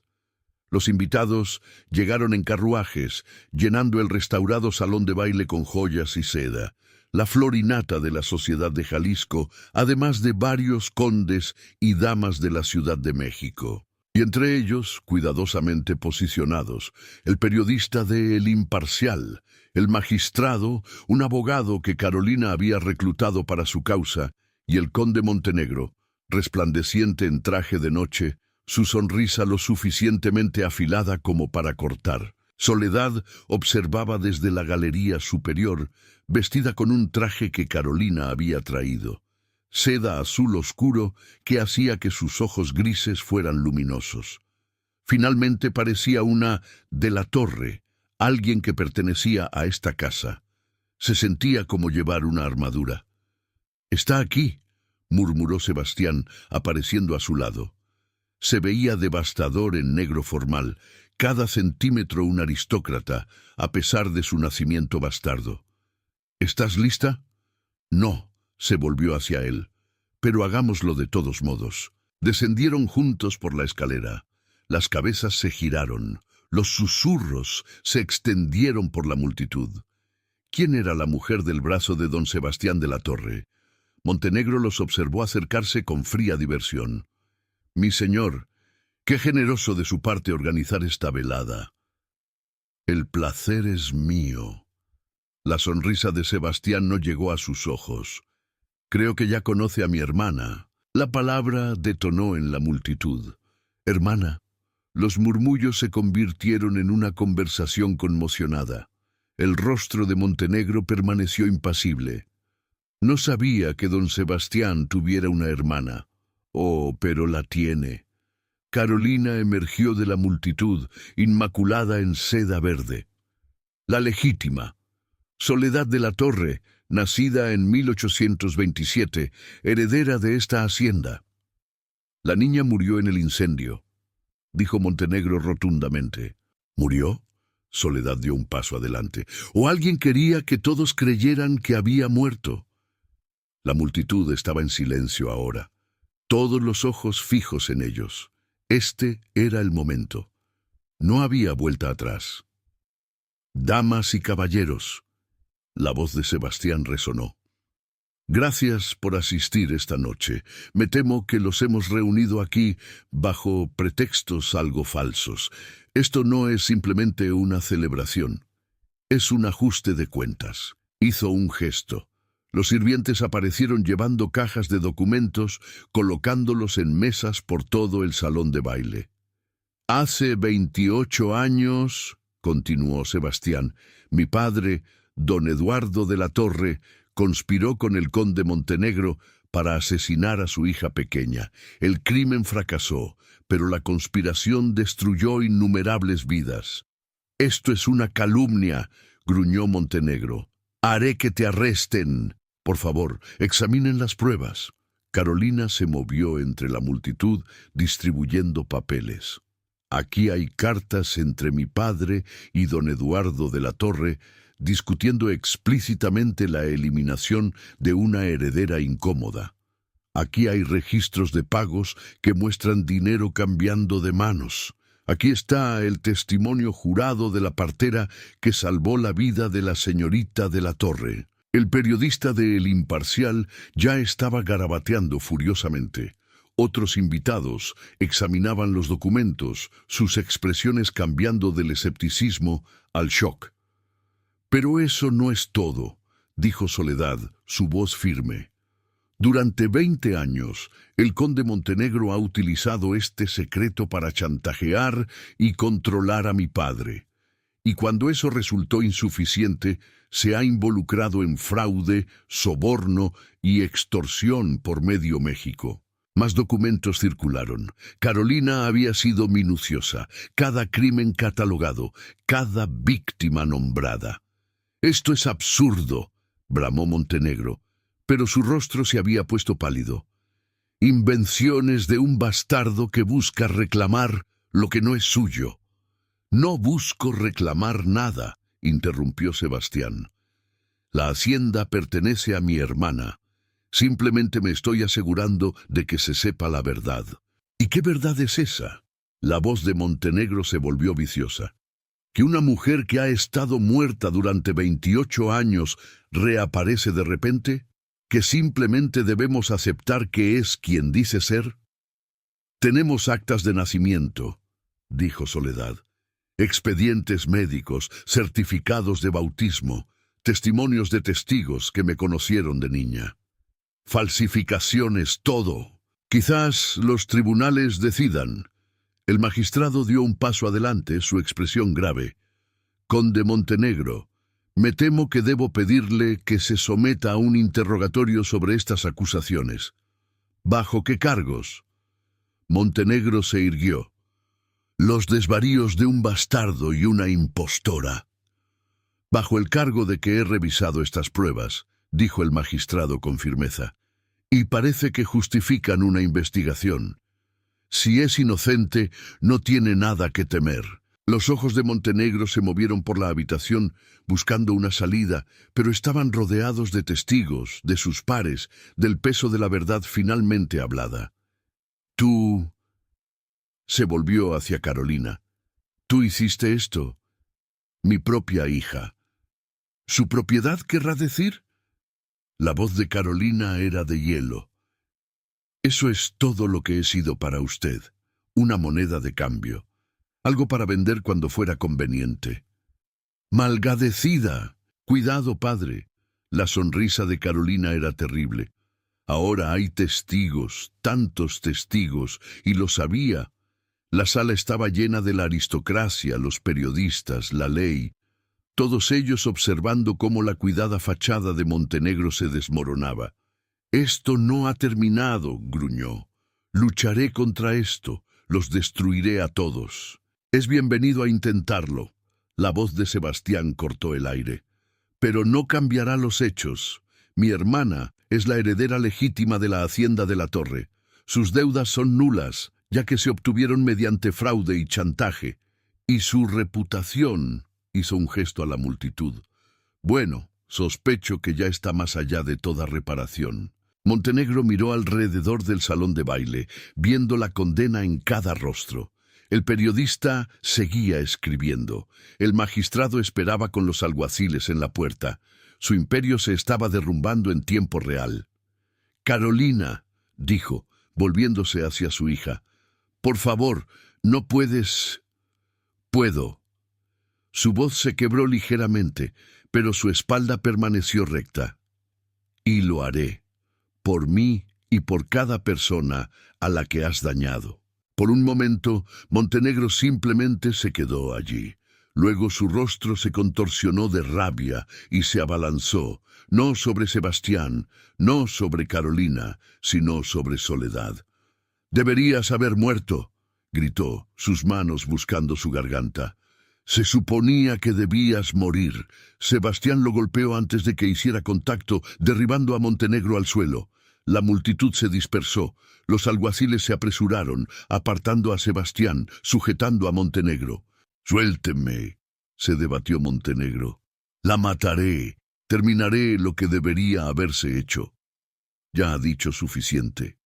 Los invitados llegaron en carruajes, llenando el restaurado salón de baile con joyas y seda, la flor y nata de la sociedad de Jalisco, además de varios condes y damas de la Ciudad de México. Y entre ellos, cuidadosamente posicionados, el periodista de El Imparcial, el magistrado, un abogado que Carolina había reclutado para su causa, y el conde Montenegro, resplandeciente en traje de noche, su sonrisa lo suficientemente afilada como para cortar. Soledad observaba desde la galería superior, vestida con un traje que Carolina había traído. Seda azul oscuro que hacía que sus ojos grises fueran luminosos. Finalmente parecía una de la Torre, alguien que pertenecía a esta casa. Se sentía como llevar una armadura. «Está aquí», murmuró Sebastián, apareciendo a su lado. Se veía devastador en negro formal, cada centímetro un aristócrata, a pesar de su nacimiento bastardo. «¿Estás lista?» «No», se volvió hacia él. «Pero hagámoslo de todos modos». Descendieron juntos por la escalera. Las cabezas se giraron. Los susurros se extendieron por la multitud. ¿Quién era la mujer del brazo de don Sebastián de la Torre? Montenegro los observó acercarse con fría diversión. «Mi señor, qué generoso de su parte organizar esta velada». «El placer es mío». La sonrisa de Sebastián no llegó a sus ojos. «Creo que ya conoce a mi hermana». La palabra detonó en la multitud. «Hermana». Los murmullos se convirtieron en una conversación conmocionada. El rostro de Montenegro permaneció impasible. No sabía que don Sebastián tuviera una hermana. Oh, pero la tiene. Carolina emergió de la multitud, inmaculada en seda verde. La legítima. Soledad de la Torre, nacida en 1827, heredera de esta hacienda. La niña murió en el incendio, dijo Montenegro rotundamente. ¿Murió? Soledad dio un paso adelante. ¿O alguien quería que todos creyeran que había muerto? La multitud estaba en silencio ahora, todos los ojos fijos en ellos. Este era el momento. No había vuelta atrás. «Damas y caballeros», la voz de Sebastián resonó. «Gracias por asistir esta noche. Me temo que los hemos reunido aquí bajo pretextos algo falsos. Esto no es simplemente una celebración. Es un ajuste de cuentas». Hizo un gesto. Los sirvientes aparecieron llevando cajas de documentos, colocándolos en mesas por todo el salón de baile. «Hace 28 años», continuó Sebastián, «mi padre, don Eduardo de la Torre, conspiró con el conde Montenegro para asesinar a su hija pequeña. El crimen fracasó, pero la conspiración destruyó innumerables vidas». «Esto es una calumnia», gruñó Montenegro. «Haré que te arresten. Por favor, examinen las pruebas». Carolina se movió entre la multitud, distribuyendo papeles. «Aquí hay cartas entre mi padre y don Eduardo de la Torre, discutiendo explícitamente la eliminación de una heredera incómoda. Aquí hay registros de pagos que muestran dinero cambiando de manos. Aquí está el testimonio jurado de la partera que salvó la vida de la señorita de la Torre. El periodista de El Imparcial ya estaba garabateando furiosamente. Otros invitados examinaban los documentos, sus expresiones cambiando del escepticismo al shock. «Pero eso no es todo», dijo Soledad, su voz firme. «Durante 20 años, el conde Montenegro ha utilizado este secreto para chantajear y controlar a mi padre. Y cuando eso resultó insuficiente, se ha involucrado en fraude, soborno y extorsión por medio México». Más documentos circularon. Carolina había sido minuciosa, cada crimen catalogado, cada víctima nombrada. «Esto es absurdo», bramó Montenegro, pero su rostro se había puesto pálido. «Invenciones de un bastardo que busca reclamar lo que no es suyo». «No busco reclamar nada», interrumpió Sebastián. «La hacienda pertenece a mi hermana. Simplemente me estoy asegurando de que se sepa la verdad». «¿Y qué verdad es esa?». La voz de Montenegro se volvió viciosa. «¿Que una mujer que ha estado muerta durante 28 años reaparece de repente? ¿Que simplemente debemos aceptar que es quien dice ser?». «Tenemos actas de nacimiento», dijo Soledad. «Expedientes médicos, certificados de bautismo, testimonios de testigos que me conocieron de niña. Falsificaciones, todo. Quizás los tribunales decidan». El magistrado dio un paso adelante, su expresión grave. «Conde Montenegro, me temo que debo pedirle que se someta a un interrogatorio sobre estas acusaciones». «¿Bajo qué cargos?». Montenegro se irguió. «Los desvaríos de un bastardo y una impostora». «Bajo el cargo de que he revisado estas pruebas», dijo el magistrado con firmeza, «y parece que justifican una investigación. Si es inocente, no tiene nada que temer». Los ojos de Montenegro se movieron por la habitación buscando una salida, pero estaban rodeados de testigos, de sus pares, del peso de la verdad finalmente hablada. «Tú...». Se volvió hacia Carolina. «Tú hiciste esto». «Mi propia hija». «¿Su propiedad querrá decir?». La voz de Carolina era de hielo. «Eso es todo lo que he sido para usted, una moneda de cambio, algo para vender cuando fuera conveniente». «Malagradecida». «Cuidado, padre». La sonrisa de Carolina era terrible. «Ahora hay testigos, tantos testigos, y lo sabía». La sala estaba llena de la aristocracia, los periodistas, la ley, todos ellos observando cómo la cuidada fachada de Montenegro se desmoronaba. «Esto no ha terminado», gruñó. «Lucharé contra esto, los destruiré a todos». «Es bienvenido a intentarlo». La voz de Sebastián cortó el aire. «Pero no cambiará los hechos. Mi hermana es la heredera legítima de la hacienda de la Torre. Sus deudas son nulas, ya que se obtuvieron mediante fraude y chantaje. Y su reputación», hizo un gesto a la multitud. «Bueno, sospecho que ya está más allá de toda reparación». Montenegro miró alrededor del salón de baile, viendo la condena en cada rostro. El periodista seguía escribiendo. El magistrado esperaba con los alguaciles en la puerta. Su imperio se estaba derrumbando en tiempo real. «Carolina», dijo, volviéndose hacia su hija, «por favor, no puedes...». «Puedo». Su voz se quebró ligeramente, pero su espalda permaneció recta. «Y lo haré, por mí y por cada persona a la que has dañado». Por un momento, Montenegro simplemente se quedó allí. Luego su rostro se contorsionó de rabia y se abalanzó, no sobre Sebastián, no sobre Carolina, sino sobre Soledad. «Deberías haber muerto», gritó, sus manos buscando su garganta. «Se suponía que debías morir». Sebastián lo golpeó antes de que hiciera contacto, derribando a Montenegro al suelo. La multitud se dispersó. Los alguaciles se apresuraron, apartando a Sebastián, sujetando a Montenegro. «Suéltenme», se debatió Montenegro. «La mataré. Terminaré lo que debería haberse hecho». «Ya ha dicho suficiente».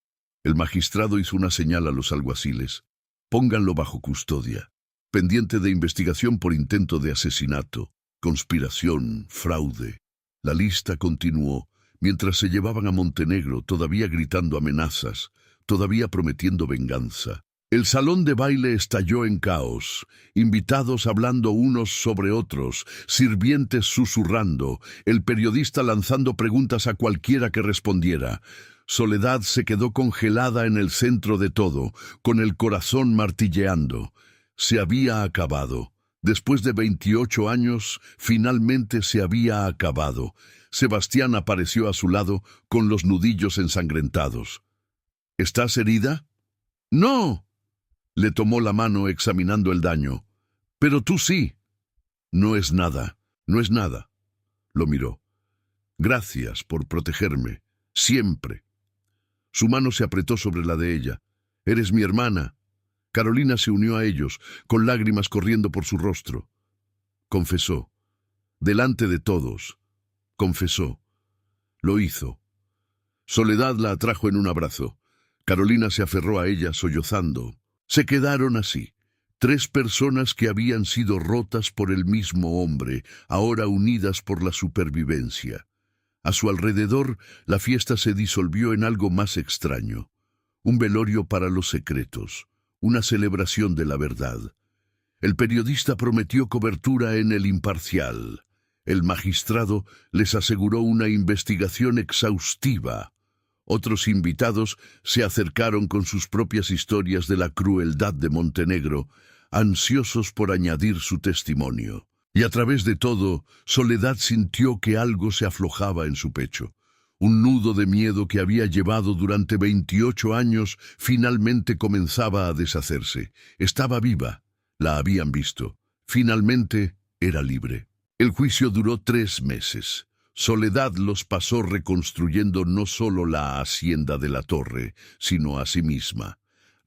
El magistrado hizo una señal a los alguaciles. Pónganlo bajo custodia. Pendiente de investigación por intento de asesinato, conspiración, fraude. La lista continuó, mientras se llevaban a Montenegro, todavía gritando amenazas, todavía prometiendo venganza. El salón de baile estalló en caos, invitados hablando unos sobre otros, sirvientes susurrando, el periodista lanzando preguntas a cualquiera que respondiera. Soledad se quedó congelada en el centro de todo, con el corazón martilleando. Se había acabado. Después de 28 años, finalmente se había acabado. Sebastián apareció a su lado, con los nudillos ensangrentados. ¿Estás herida? ¡No! Le tomó la mano examinando el daño. Pero tú sí. No es nada, no es nada. Lo miró. Gracias por protegerme, siempre. Su mano se apretó sobre la de ella. Eres mi hermana. Carolina se unió a ellos, con lágrimas corriendo por su rostro. Confesó. Delante de todos. Confesó. Lo hizo. Soledad la atrajo en un abrazo. Carolina se aferró a ella, sollozando. Se quedaron así. 3 personas que habían sido rotas por el mismo hombre, ahora unidas por la supervivencia. A su alrededor, la fiesta se disolvió en algo más extraño. Un velorio para los secretos. Una celebración de la verdad. El periodista prometió cobertura en El Imparcial. El magistrado les aseguró una investigación exhaustiva. Otros invitados se acercaron con sus propias historias de la crueldad de Montenegro, ansiosos por añadir su testimonio. Y a través de todo, Soledad sintió que algo se aflojaba en su pecho. Un nudo de miedo que había llevado durante 28 años finalmente comenzaba a deshacerse. Estaba viva, la habían visto. Finalmente era libre. El juicio duró 3 meses. Soledad los pasó reconstruyendo no solo la hacienda de la Torre, sino a sí misma.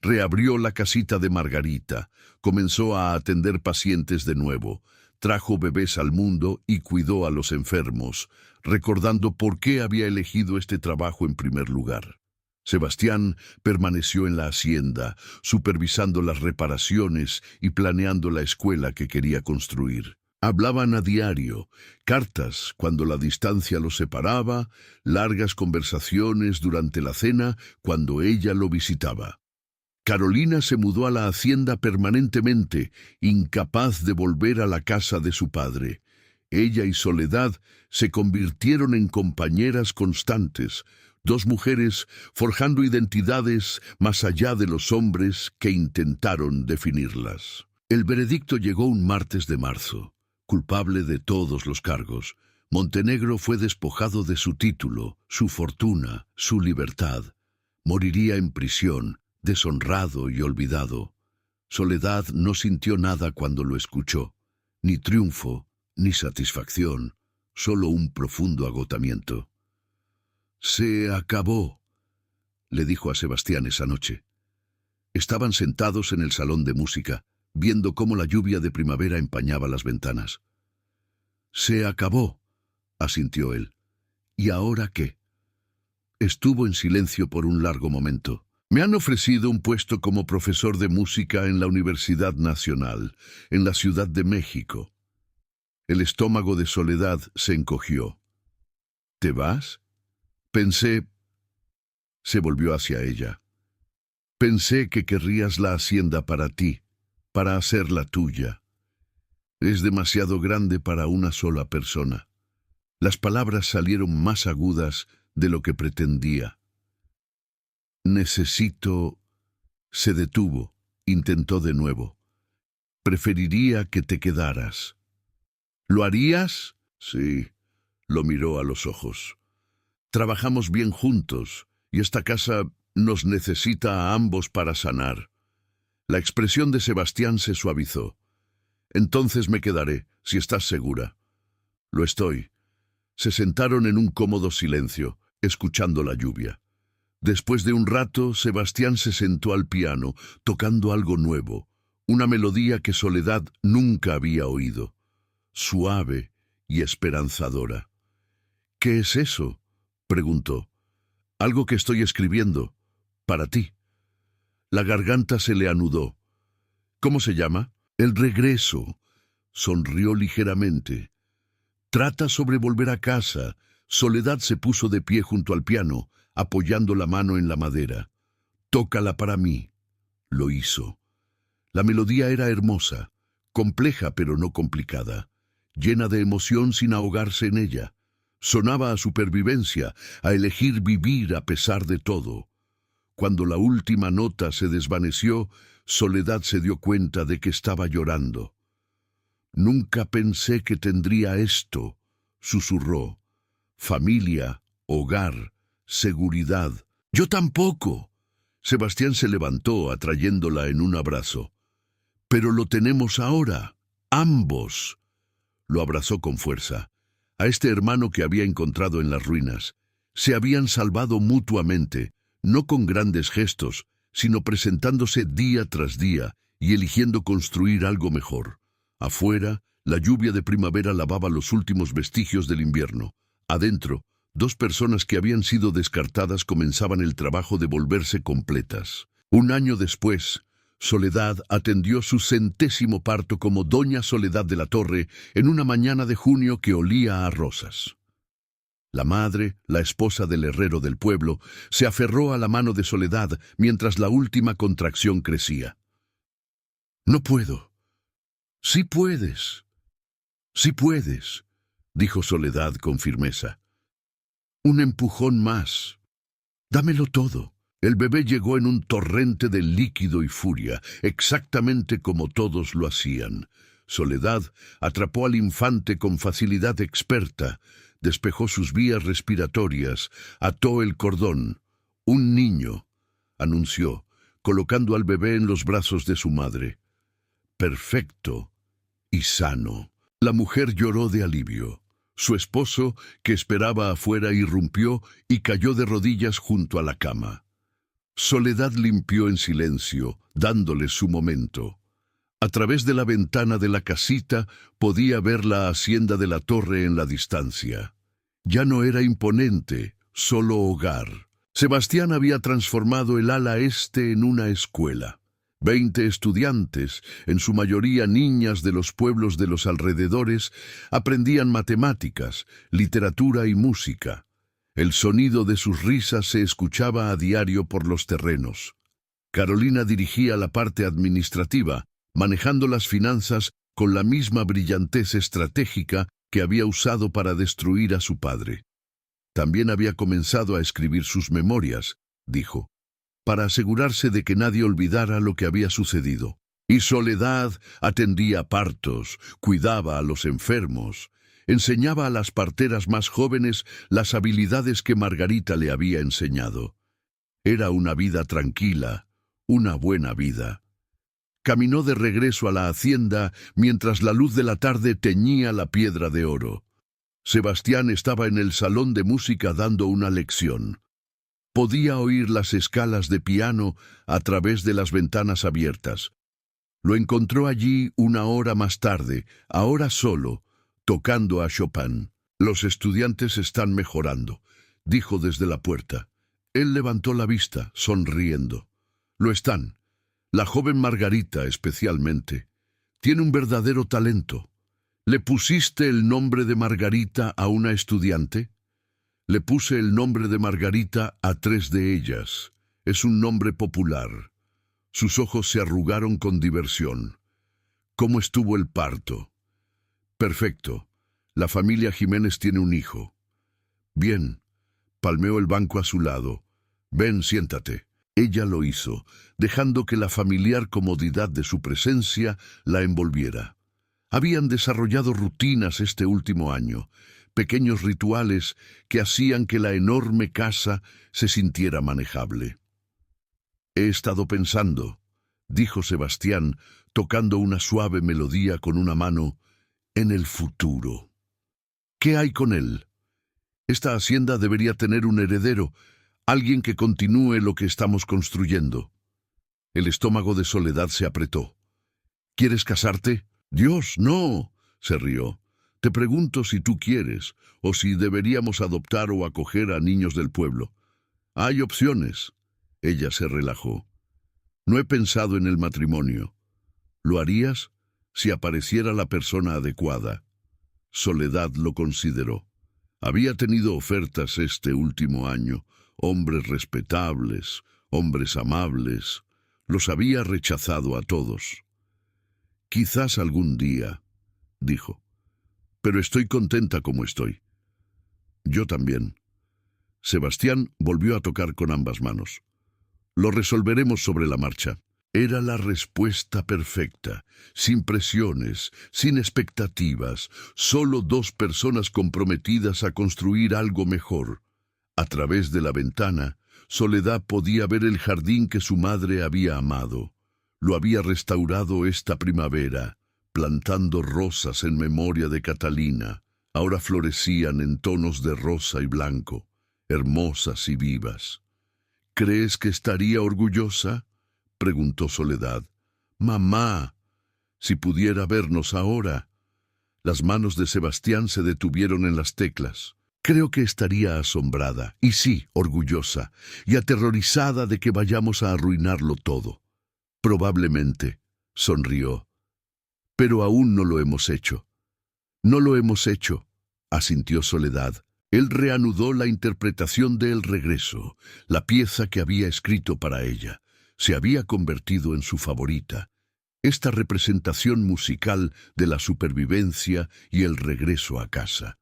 Reabrió la casita de Margarita, comenzó a atender pacientes de nuevo, trajo bebés al mundo y cuidó a los enfermos, recordando por qué había elegido este trabajo en primer lugar. Sebastián permaneció en la hacienda, supervisando las reparaciones y planeando la escuela que quería construir. Hablaban a diario, cartas cuando la distancia los separaba, largas conversaciones durante la cena cuando ella lo visitaba. Carolina se mudó a la hacienda permanentemente, incapaz de volver a la casa de su padre. Ella y Soledad se convirtieron en compañeras constantes, 2 mujeres forjando identidades más allá de los hombres que intentaron definirlas. El veredicto llegó un martes de marzo. Culpable de todos los cargos, Montenegro fue despojado de su título, su fortuna, su libertad. Moriría en prisión, deshonrado y olvidado. Soledad no sintió nada cuando lo escuchó, ni triunfo, ni satisfacción, solo un profundo agotamiento. «Se acabó», le dijo a Sebastián esa noche. Estaban sentados en el salón de música, viendo cómo la lluvia de primavera empañaba las ventanas. «Se acabó», asintió él. «¿Y ahora qué?» Estuvo en silencio por un largo momento. «Me han ofrecido un puesto como profesor de música en la Universidad Nacional, en la Ciudad de México». El estómago de Soledad se encogió. «¿Te vas?» Pensé... Se volvió hacia ella. «Pensé que querrías la hacienda para ti, para hacerla tuya. Es demasiado grande para una sola persona». Las palabras salieron más agudas de lo que pretendía. «Necesito...» Se detuvo, intentó de nuevo. «Preferiría que te quedaras». «¿Lo harías?» «Sí», lo miró a los ojos. «Trabajamos bien juntos, y esta casa nos necesita a ambos para sanar». La expresión de Sebastián se suavizó. «Entonces me quedaré, si estás segura». «Lo estoy». Se sentaron en un cómodo silencio, escuchando la lluvia. Después de un rato, Sebastián se sentó al piano, tocando algo nuevo, una melodía que Soledad nunca había oído, suave y esperanzadora. «¿Qué es eso?», preguntó. «Algo que estoy escribiendo, para ti». La garganta se le anudó. ¿Cómo se llama? El regreso. Sonrió ligeramente. Trata sobre volver a casa. Soledad se puso de pie junto al piano, apoyando la mano en la madera. Tócala para mí. Lo hizo. La melodía era hermosa, compleja pero no complicada, llena de emoción sin ahogarse en ella. Sonaba a supervivencia, a elegir vivir a pesar de todo. Cuando la última nota se desvaneció, Soledad se dio cuenta de que estaba llorando. «Nunca pensé que tendría esto», susurró. «Familia, hogar, seguridad». «Yo tampoco». Sebastián se levantó, atrayéndola en un abrazo. «Pero lo tenemos ahora, ambos». Lo abrazó con fuerza. A este hermano que había encontrado en las ruinas. Se habían salvado mutuamente, no con grandes gestos, sino presentándose día tras día y eligiendo construir algo mejor. Afuera, la lluvia de primavera lavaba los últimos vestigios del invierno. Adentro, dos personas que habían sido descartadas comenzaban el trabajo de volverse completas. Un año después, Soledad atendió su 100º parto como doña Soledad de la Torre en una mañana de junio que olía a rosas. La madre, la esposa del herrero del pueblo, se aferró a la mano de Soledad mientras la última contracción crecía. «No puedo». «Sí puedes. Sí puedes», dijo Soledad con firmeza. «Un empujón más. Dámelo todo». El bebé llegó en un torrente de líquido y furia, exactamente como todos lo hacían. Soledad atrapó al infante con facilidad experta, despejó sus vías respiratorias, ató el cordón. «Un niño», anunció, colocando al bebé en los brazos de su madre. «Perfecto y sano». La mujer lloró de alivio. Su esposo, que esperaba afuera, irrumpió y cayó de rodillas junto a la cama. Soledad limpió en silencio, dándole su momento. A través de la ventana de la casita podía ver la hacienda de la Torre en la distancia. Ya no era imponente, solo hogar. Sebastián había transformado el ala este en una escuela. 20 estudiantes, en su mayoría niñas de los pueblos de los alrededores, aprendían matemáticas, literatura y música. El sonido de sus risas se escuchaba a diario por los terrenos. Carolina dirigía la parte administrativa, manejando las finanzas con la misma brillantez estratégica que había usado para destruir a su padre. También había comenzado a escribir sus memorias, dijo, para asegurarse de que nadie olvidara lo que había sucedido. Y Soledad atendía partos, cuidaba a los enfermos, enseñaba a las parteras más jóvenes las habilidades que Margarita le había enseñado. Era una vida tranquila, una buena vida. Caminó de regreso a la hacienda mientras la luz de la tarde teñía la piedra de oro. Sebastián estaba en el salón de música dando una lección. Podía oír las escalas de piano a través de las ventanas abiertas. Lo encontró allí una hora más tarde, ahora solo, tocando a Chopin. «Los estudiantes están mejorando», dijo desde la puerta. Él levantó la vista, sonriendo. «Lo están. La joven Margarita, especialmente. Tiene un verdadero talento». «¿Le pusiste el nombre de Margarita a una estudiante?» «Le puse el nombre de Margarita a 3 de ellas. Es un nombre popular». Sus ojos se arrugaron con diversión. «¿Cómo estuvo el parto?» «Perfecto. La familia Jiménez tiene un hijo». «Bien». Palmeó el banco a su lado. «Ven, siéntate». Ella lo hizo, dejando que la familiar comodidad de su presencia la envolviera. Habían desarrollado rutinas este último año, pequeños rituales que hacían que la enorme casa se sintiera manejable. «He estado pensando», dijo Sebastián, tocando una suave melodía con una mano, «en el futuro. ¿Qué hay con él? Esta hacienda debería tener un heredero, alguien que continúe lo que estamos construyendo». El estómago de Soledad se apretó. «¿Quieres casarte?» «Dios, no», se rió. «Te pregunto si tú quieres, o si deberíamos adoptar o acoger a niños del pueblo. Hay opciones». Ella se relajó. «No he pensado en el matrimonio». ¿Lo harías si apareciera la persona adecuada? Soledad lo consideró. Había tenido ofertas este último año, hombres respetables, hombres amables. Los había rechazado a todos. Quizás algún día, dijo, pero estoy contenta como estoy. Yo también. Sebastián volvió a tocar con ambas manos. Lo resolveremos sobre la marcha. Era la respuesta perfecta, sin presiones, sin expectativas, solo dos personas comprometidas a construir algo mejor. A través de la ventana, Soledad podía ver el jardín que su madre había amado. Lo había restaurado esta primavera, plantando rosas en memoria de Catalina. Ahora florecían en tonos de rosa y blanco, hermosas y vivas. ¿Crees que estaría orgullosa?, preguntó Soledad. Mamá, si pudiera vernos ahora. Las manos de Sebastián se detuvieron en las teclas. Creo que estaría asombrada, y sí, orgullosa, y aterrorizada de que vayamos a arruinarlo todo. Probablemente, sonrió. Pero aún no lo hemos hecho. No lo hemos hecho, asintió Soledad. Él reanudó la interpretación de El regreso, la pieza que había escrito para ella. Se había convertido en su favorita. Esta representación musical de la supervivencia y el regreso a casa.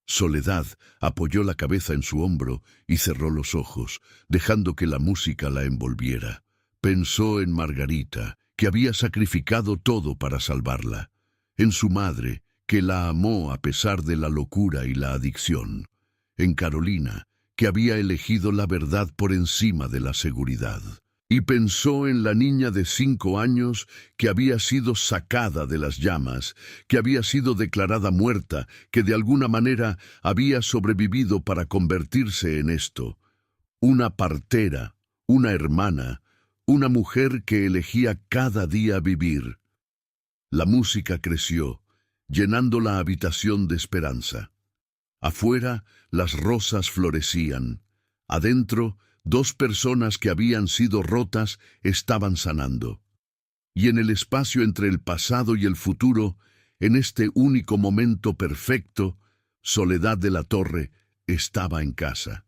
Soledad apoyó la cabeza en su hombro y cerró los ojos, dejando que la música la envolviera. Pensó en Margarita, que había sacrificado todo para salvarla. En su madre, que la amó a pesar de la locura y la adicción. En Carolina, que había elegido la verdad por encima de la seguridad. Y pensó en la niña de 5 años que había sido sacada de las llamas, que había sido declarada muerta, que de alguna manera había sobrevivido para convertirse en esto. Una partera, una hermana, una mujer que elegía cada día vivir. La música creció, llenando la habitación de esperanza. Afuera, las rosas florecían. Adentro, 2 personas que habían sido rotas estaban sanando. Y en el espacio entre el pasado y el futuro, en este único momento perfecto, Soledad de la Torre estaba en casa.